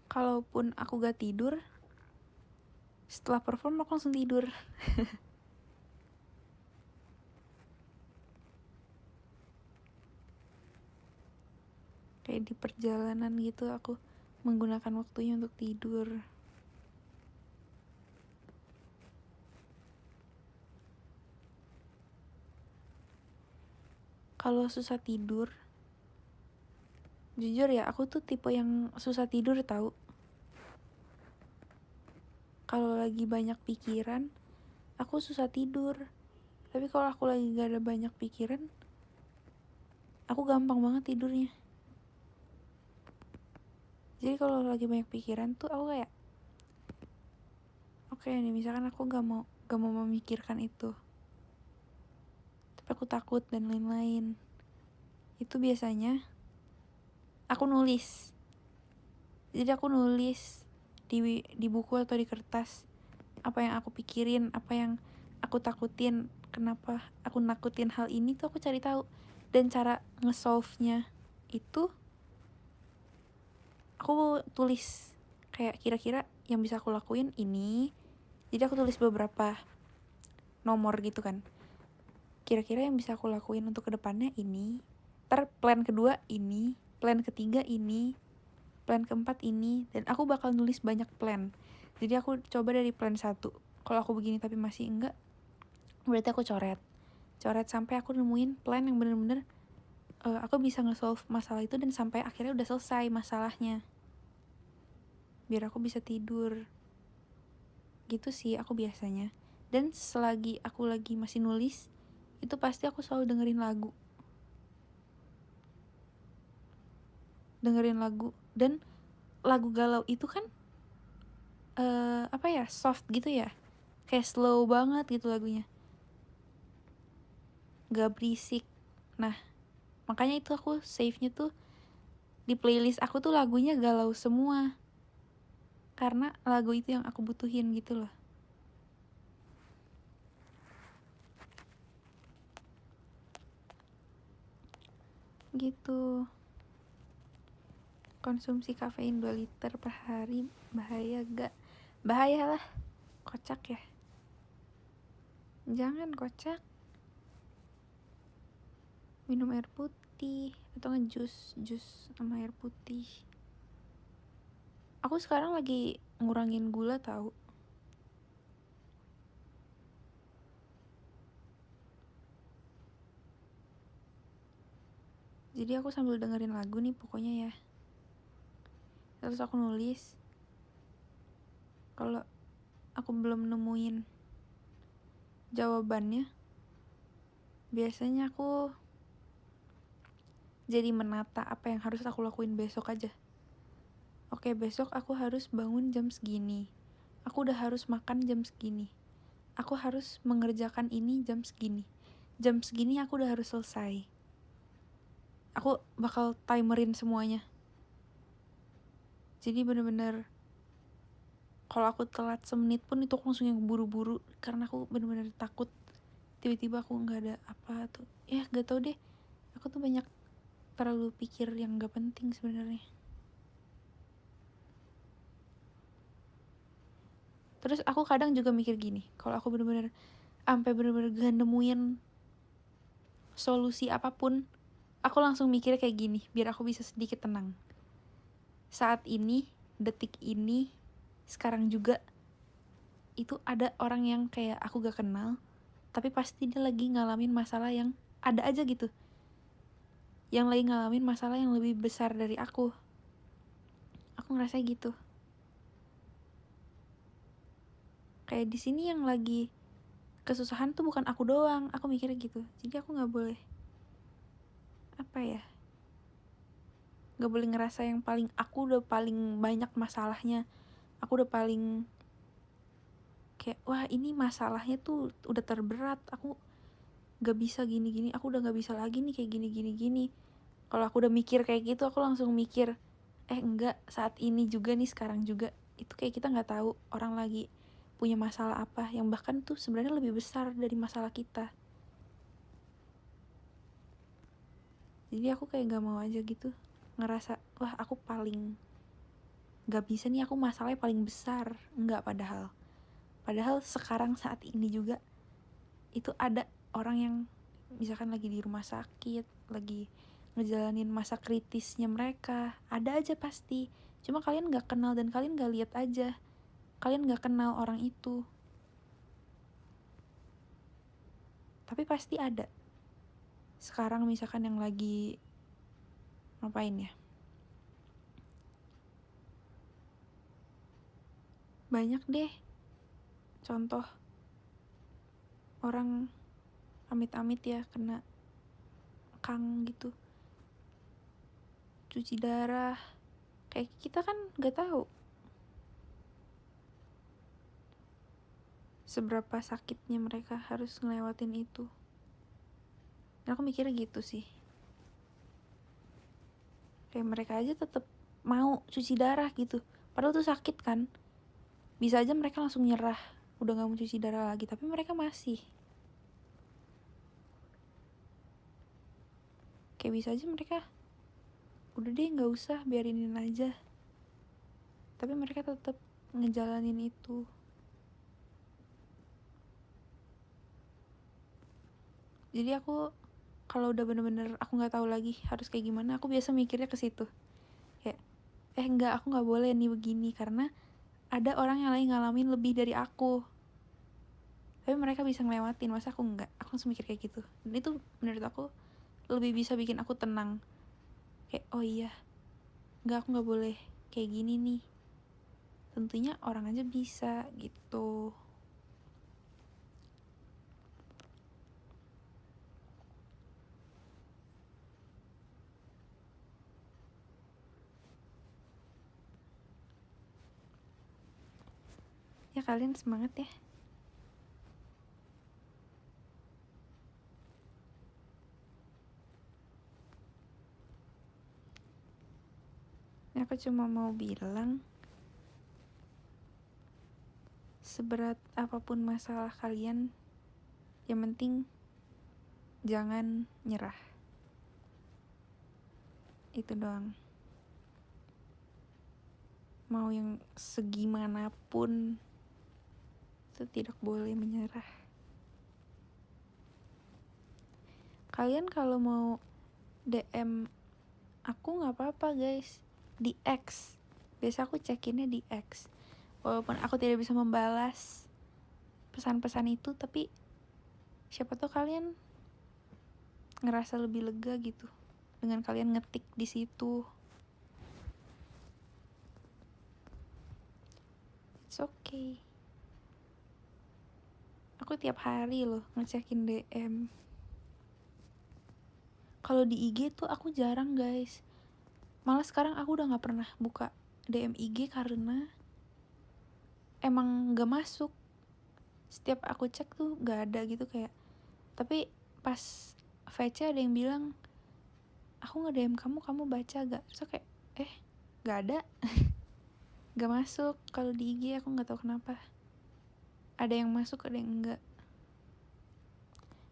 Kalaupun aku gak tidur, setelah perform aku langsung tidur. Kayak di perjalanan gitu aku menggunakan waktunya untuk tidur. Kalau susah tidur, jujur ya, aku tuh tipe yang susah tidur tahu. Kalau lagi banyak pikiran, aku susah tidur. Tapi kalau aku lagi gak ada banyak pikiran, aku gampang banget tidurnya. Jadi kalau lagi banyak pikiran tuh aku kayak, oke nih, misalkan aku gak mau memikirkan itu, tapi aku takut dan lain-lain, itu biasanya aku nulis. Jadi aku nulis di buku atau di kertas apa yang aku pikirin, apa yang aku takutin, kenapa aku nakutin hal ini tuh aku cari tahu. Dan cara nge-solve-nya itu aku tulis kayak kira-kira yang bisa aku lakuin ini. Jadi aku tulis beberapa nomor gitu kan, kira-kira yang bisa aku lakuin untuk kedepannya ini, ntar plan kedua ini, plan ketiga ini, plan keempat ini. Dan aku bakal nulis banyak plan. Jadi aku coba dari plan 1, kalau aku begini tapi masih enggak, berarti aku coret sampai aku nemuin plan yang bener-bener aku bisa nge-solve masalah itu, dan sampai akhirnya udah selesai masalahnya, biar aku bisa tidur. Gitu sih aku biasanya. Dan selagi aku lagi masih nulis, itu pasti aku selalu dengerin lagu. Dan lagu galau itu kan soft gitu ya, kayak slow banget gitu lagunya, gak berisik. Nah makanya itu aku save-nya tuh di playlist aku tuh lagunya galau semua, karena lagu itu yang aku butuhin gitu loh. Gitu. Konsumsi kafein 2 liter per hari bahaya gak? Bahaya lah, kocak ya. Jangan kocak. Minum air putih atau jus sama air putih. Aku sekarang lagi ngurangin gula tahu. Jadi aku sambil dengerin lagu nih pokoknya ya. Terus aku nulis, kalau aku belum nemuin jawabannya, biasanya aku jadi menata apa yang harus aku lakuin besok aja. Oke, besok aku harus bangun jam segini, aku udah harus makan jam segini, aku harus mengerjakan ini jam segini aku udah harus selesai. Aku bakal timerin semuanya. Jadi bener-bener kalau aku telat semenit pun itu aku langsung yang buru-buru, karena aku bener-bener takut tiba-tiba aku nggak ada apa tuh. Ya gak tau deh, aku tuh banyak terlalu pikir yang gak penting sebenarnya. Terus aku kadang juga mikir gini, kalau aku bener-bener gak nemuin solusi apapun, aku langsung mikir kayak gini, biar aku bisa sedikit tenang. Saat ini, detik ini, sekarang juga, itu ada orang yang kayak aku gak kenal, tapi pasti dia lagi ngalamin masalah yang ada aja gitu, yang lagi ngalamin masalah yang lebih besar dari aku ngerasa gitu. Kayak di sini yang lagi kesusahan tuh bukan aku doang, aku mikirnya gitu. Jadi aku nggak boleh nggak boleh ngerasa yang paling, aku udah paling banyak masalahnya, aku udah paling kayak wah ini masalahnya tuh udah terberat, aku nggak bisa gini, aku udah nggak bisa lagi nih kayak gini. Kalau aku udah mikir kayak gitu, aku langsung mikir enggak, saat ini juga nih, sekarang juga, itu kayak kita nggak tahu orang lagi punya masalah apa yang bahkan tuh sebenarnya lebih besar dari masalah kita. Jadi aku kayak nggak mau aja gitu ngerasa wah aku paling nggak bisa nih, aku masalahnya paling besar. Nggak, padahal sekarang saat ini juga itu ada orang yang misalkan lagi di rumah sakit, lagi ngejalanin masa kritisnya mereka, ada aja pasti. Cuma kalian nggak kenal dan kalian nggak lihat aja, kalian nggak kenal orang itu, tapi pasti ada. Sekarang misalkan yang lagi ngapain ya, banyak deh contoh orang amit-amit ya kena kang gitu, cuci darah, kayak kita kan nggak tahu seberapa sakitnya mereka harus ngelewatin itu. Dan aku mikirnya gitu sih, kayak mereka aja tetap mau cuci darah gitu, padahal tuh sakit kan. Bisa aja mereka langsung nyerah, udah gak mau cuci darah lagi, tapi mereka masih. Kayak bisa aja mereka, udah deh gak usah, biarinin aja. Tapi mereka tetap ngejalanin itu. Jadi aku kalau udah bener-bener aku gak tahu lagi harus kayak gimana, aku biasa mikirnya ke situ. Kayak, enggak, aku gak boleh nih begini, karena ada orang yang lagi ngalamin lebih dari aku. Tapi mereka bisa ngelewatin, masa aku enggak? Aku langsung mikir kayak gitu. Dan itu menurut aku lebih bisa bikin aku tenang. Kayak, oh iya, enggak, aku gak boleh kayak gini nih. Tentunya orang aja bisa gitu. Ya kalian semangat ya. Aku cuma mau bilang, seberat apapun masalah kalian, yang penting jangan nyerah. Itu doang. Mau yang segimanapun, itu tidak boleh menyerah. Kalian kalau mau DM aku gak apa-apa guys, di X. Biasa aku cekinnya di X. Walaupun aku tidak bisa membalas pesan-pesan itu, tapi siapa tahu kalian ngerasa lebih lega gitu dengan kalian ngetik di situ. It's okay. Aku tiap hari loh ngecekin DM. Kalau di IG tuh aku jarang guys. Malah sekarang aku udah gak pernah buka DM IG karena emang gak masuk. Setiap aku cek tuh gak ada gitu kayak. Tapi pas VC ada yang bilang, aku nge-DM kamu baca gak? Terus aku kayak, gak ada. Gak masuk. Kalau di IG aku gak tahu kenapa. Ada yang masuk, ada yang enggak.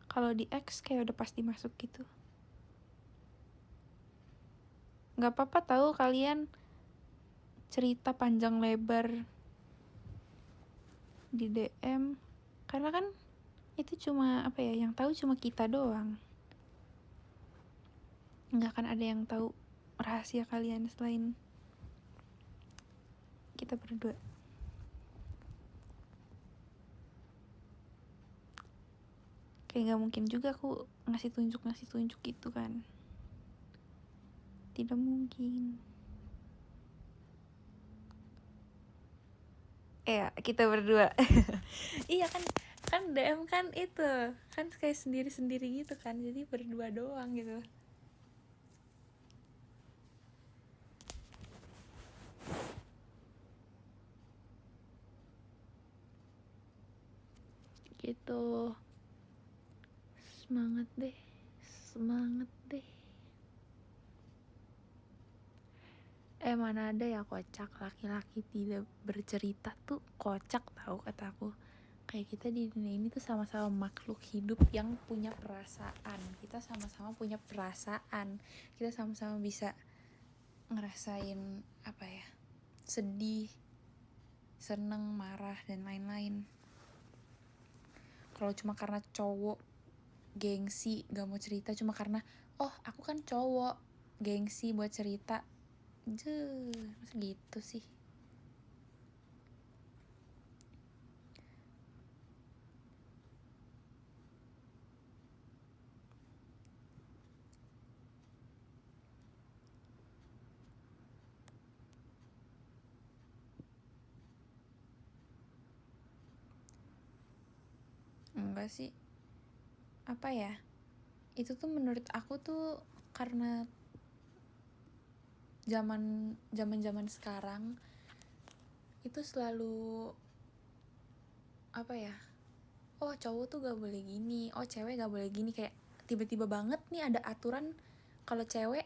Kalau di X kayak udah pasti masuk gitu. Gak apa-apa tahu kalian cerita panjang lebar di DM, karena kan itu cuma apa ya, yang tahu cuma kita doang. Nggak akan ada yang tahu rahasia kalian selain kita berdua. Kayak nggak mungkin juga aku ngasih tunjuk gitu kan, tidak mungkin. Kita berdua. Iya kan DM kan itu kan kayak sendiri gitu kan, jadi berdua doang gitu. Gitu. Semangat deh. Mana ada ya kocak, laki-laki tidak bercerita tuh kocak tahu kataku. Kayak kita di dunia ini tuh sama-sama makhluk hidup yang punya perasaan. Kita sama-sama punya perasaan. Kita sama-sama bisa ngerasain apa ya, sedih, seneng, marah, dan lain-lain. Kalau cuma karena cowok gengsi gak mau cerita, cuma karena aku kan cowok, gengsi buat cerita, masa gitu sih. Enggak sih, apa ya, itu tuh menurut aku tuh karena zaman sekarang itu selalu apa ya, oh cowok tuh gak boleh gini, oh cewek gak boleh gini, kayak tiba-tiba banget nih ada aturan kalau cewek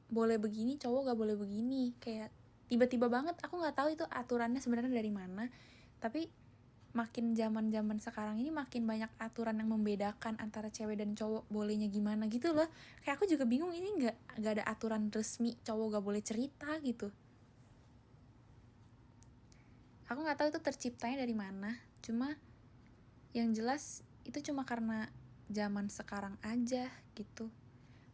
boleh begini, cowok gak boleh begini, kayak tiba-tiba banget. Aku nggak tahu itu aturannya sebenarnya dari mana, tapi makin zaman sekarang ini makin banyak aturan yang membedakan antara cewek dan cowok bolehnya gimana gitu loh. Kayak aku juga bingung, ini nggak ada aturan resmi cowok gak boleh cerita gitu. Aku nggak tahu itu terciptanya dari mana, cuma yang jelas itu cuma karena zaman sekarang aja gitu.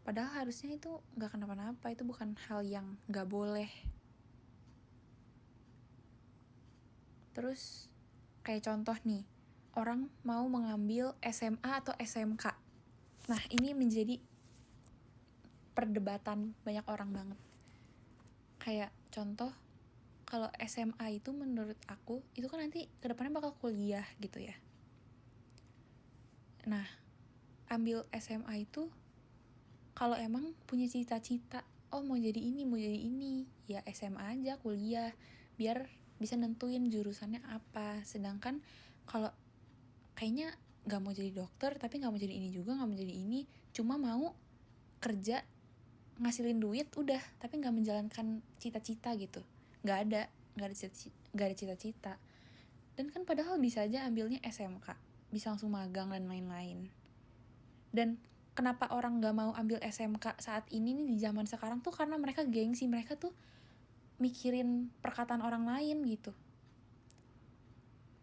Padahal harusnya itu nggak kenapa-napa, itu bukan hal yang nggak boleh. Terus kayak contoh nih, orang mau mengambil SMA atau SMK. Nah ini menjadi perdebatan banyak orang banget. Kayak contoh, kalau SMA itu menurut aku itu kan nanti kedepannya bakal kuliah gitu ya. Nah ambil SMA itu kalau emang punya cita-cita, oh mau jadi ini, ya SMA aja, kuliah, biar bisa nentuin jurusannya apa. Sedangkan kalau kayaknya gak mau jadi dokter, tapi gak mau jadi ini juga, gak mau jadi ini, cuma mau kerja, ngasilin duit, udah, tapi gak menjalankan cita-cita gitu. Gak ada cita-cita. Dan kan padahal bisa aja ambilnya SMK, bisa langsung magang dan lain-lain. Dan kenapa orang gak mau ambil SMK saat ini nih di zaman sekarang tuh karena mereka gengsi, mereka tuh mikirin perkataan orang lain gitu.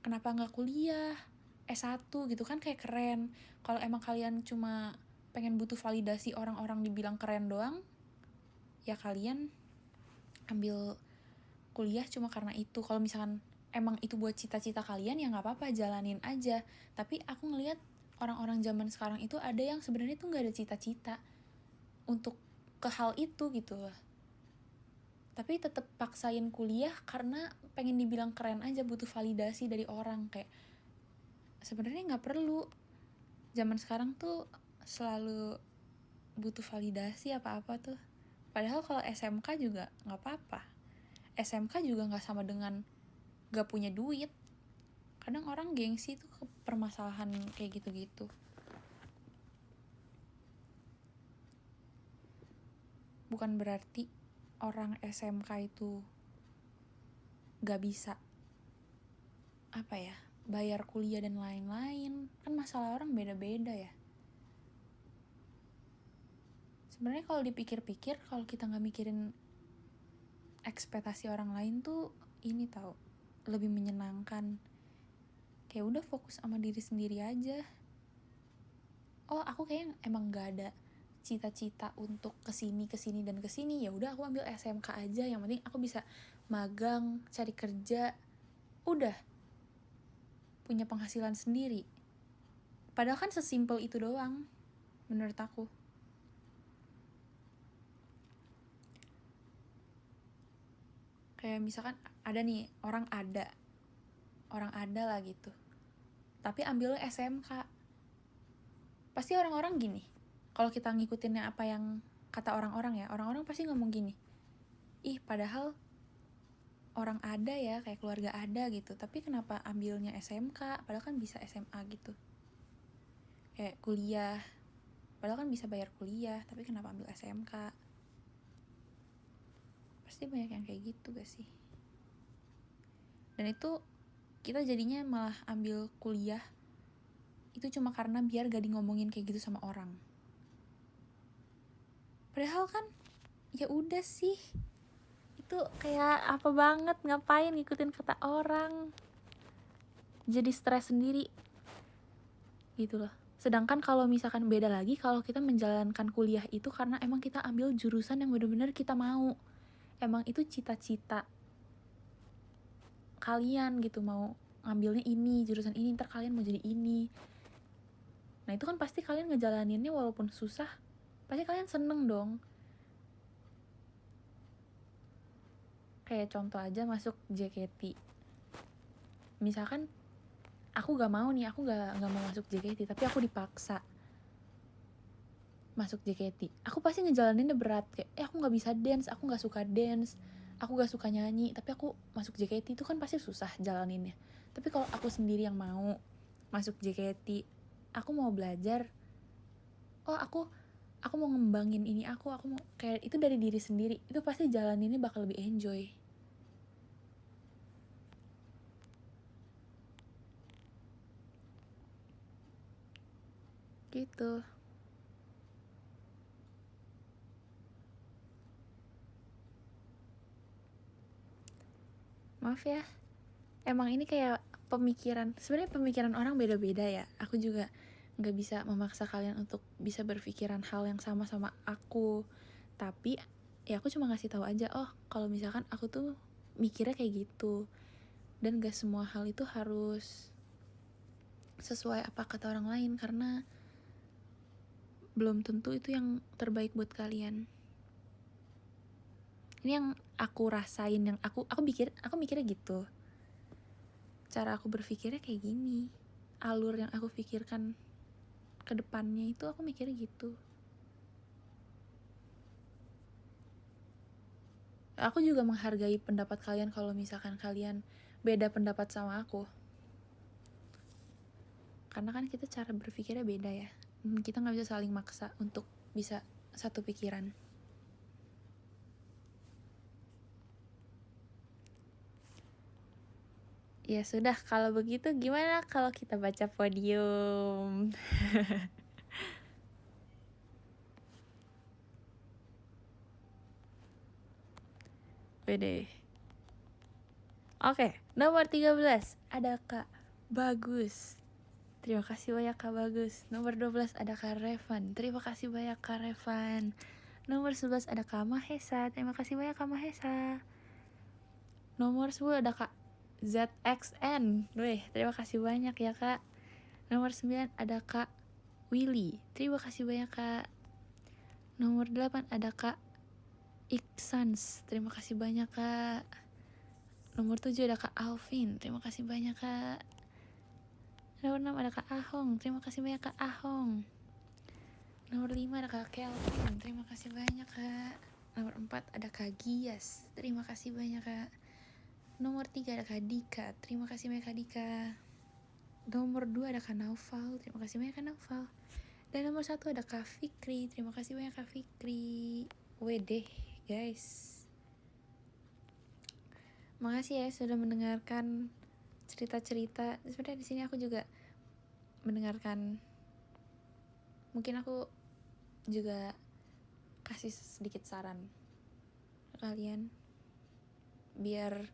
Kenapa gak kuliah S1 gitu kan, kayak keren. Kalau emang kalian cuma pengen butuh validasi orang-orang dibilang keren doang, ya kalian ambil kuliah cuma karena itu. Kalau misalkan emang itu buat cita-cita kalian, ya gak apa-apa, jalanin aja. Tapi aku ngeliat orang-orang zaman sekarang itu ada yang sebenarnya tuh gak ada cita-cita untuk ke hal itu gitu loh, tapi tetap paksain kuliah karena pengen dibilang keren aja, butuh validasi dari orang. Kayak sebenarnya nggak perlu. Zaman sekarang tuh selalu butuh validasi apa-apa tuh. Padahal kalau SMK juga nggak apa-apa. SMK juga nggak sama dengan nggak punya duit. Kadang orang gengsi tuh ke permasalahan kayak gitu-gitu. Bukan berarti orang SMK itu gak bisa apa ya, bayar kuliah dan lain-lain. Kan masalah orang beda-beda ya. Sebenarnya kalau dipikir-pikir, kalau kita gak mikirin ekspektasi orang lain tuh ini tahu lebih menyenangkan. Kayak udah fokus sama diri sendiri aja. Oh aku kayaknya emang gak ada cita-cita untuk kesini dan kesini, ya udah aku ambil SMK aja, yang penting aku bisa magang, cari kerja, udah punya penghasilan sendiri. Padahal kan sesimpel itu doang menurut aku. Kayak misalkan ada nih orang ada lah gitu, tapi ambilnya SMK. Pasti orang-orang gini, kalau kita ngikutinnya apa yang kata orang-orang ya, orang-orang pasti ngomong gini, ih padahal orang ada ya, kayak keluarga ada gitu, tapi kenapa ambilnya SMK, padahal kan bisa SMA gitu. Kayak kuliah, padahal kan bisa bayar kuliah, tapi kenapa ambil SMK. Pasti banyak yang kayak gitu gak sih? Dan itu kita jadinya malah ambil kuliah itu cuma karena biar gak di ngomongin kayak gitu sama orang. Padahal kan ya udah sih, itu kayak apa banget, ngapain ngikutin kata orang, jadi stres sendiri gitu loh. Sedangkan kalau misalkan beda lagi, kalau kita menjalankan kuliah itu karena emang kita ambil jurusan yang benar-benar kita mau, emang itu cita-cita kalian gitu, mau ngambilnya ini, jurusan ini, ntar kalian mau jadi ini. Nah itu kan pasti kalian ngejalaninnya walaupun susah, pasti kalian seneng dong. Kayak contoh aja masuk JKT. Misalkan aku gak mau nih, aku gak mau masuk JKT, tapi aku dipaksa. masuk JKT, aku pasti ngejalaninnya berat, kayak aku nggak bisa dance, aku nggak suka dance, aku nggak suka nyanyi, tapi aku masuk JKT itu kan pasti susah jalaninnya. Tapi kalau aku sendiri yang mau masuk JKT, aku mau belajar, oh aku mau ngembangin ini, aku mau kayak itu dari diri sendiri, itu pasti jalaninnya bakal lebih enjoy gitu. Maaf ya, emang ini kayak pemikiran, sebenarnya pemikiran orang beda-beda ya. Aku juga nggak bisa memaksa kalian untuk bisa berpikiran hal yang sama sama aku, tapi ya aku cuma ngasih tahu aja, oh kalau misalkan aku tuh mikirnya kayak gitu, dan gak semua hal itu harus sesuai apa kata orang lain, karena belum tentu itu yang terbaik buat kalian. Ini yang aku rasain, yang aku mikirnya gitu, cara aku berpikirnya kayak gini, alur yang aku pikirkan ke depannya itu aku mikirnya gitu. Aku juga menghargai pendapat kalian kalau misalkan kalian beda pendapat sama aku, karena kan kita cara berpikirnya beda ya, kita nggak bisa saling maksa untuk bisa satu pikiran. Ya sudah, kalau begitu gimana kalau kita baca podium? Bede. Oke, nomor 13 ada Kak Bagus. Terima kasih banyak Kak Bagus. Nomor 12 ada Kak Revan. Terima kasih banyak Kak Revan. Nomor 11 ada Kak Mahesa. Terima kasih banyak Kak Mahesa. Nomor 10 ada Kak ZXN. Wih, terima kasih banyak ya Kak. Nomor 9 ada Kak Willy. Terima kasih banyak Kak. Nomor 8 ada Kak Iksans. Terima kasih banyak Kak. Nomor 7 ada Kak Alvin. Terima kasih banyak Kak. Nomor 6 ada Kak Ahong. Terima kasih banyak Kak Ahong. Nomor 5 ada Kak Kelvin. Terima kasih banyak Kak. Nomor 4 ada Kak Gias. Terima kasih banyak Kak. Nomor 3 ada Kak Dika. Terima kasih banyak Kak Dika. Nomor 2 ada Kak Naufal. Terima kasih banyak Kak Naufal. Dan nomor 1 ada Kak Fikri. Terima kasih banyak Kak Fikri. Wedeh guys, makasih ya sudah mendengarkan cerita-cerita. Sebenarnya di sini aku juga mendengarkan, mungkin aku juga kasih sedikit saran ke kalian biar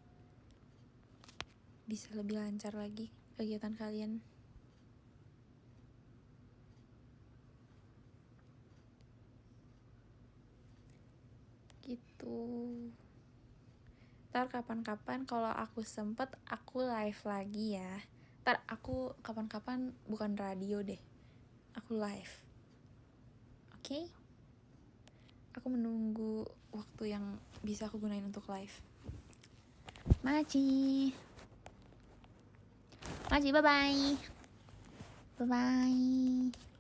bisa lebih lancar lagi kegiatan kalian. Gitu. Ntar kapan-kapan kalau aku sempet aku live lagi ya. Ntar aku kapan-kapan bukan radio deh, aku live. Oke? Aku menunggu waktu yang bisa aku gunain untuk live. Maci, bye-bye. Bye-bye.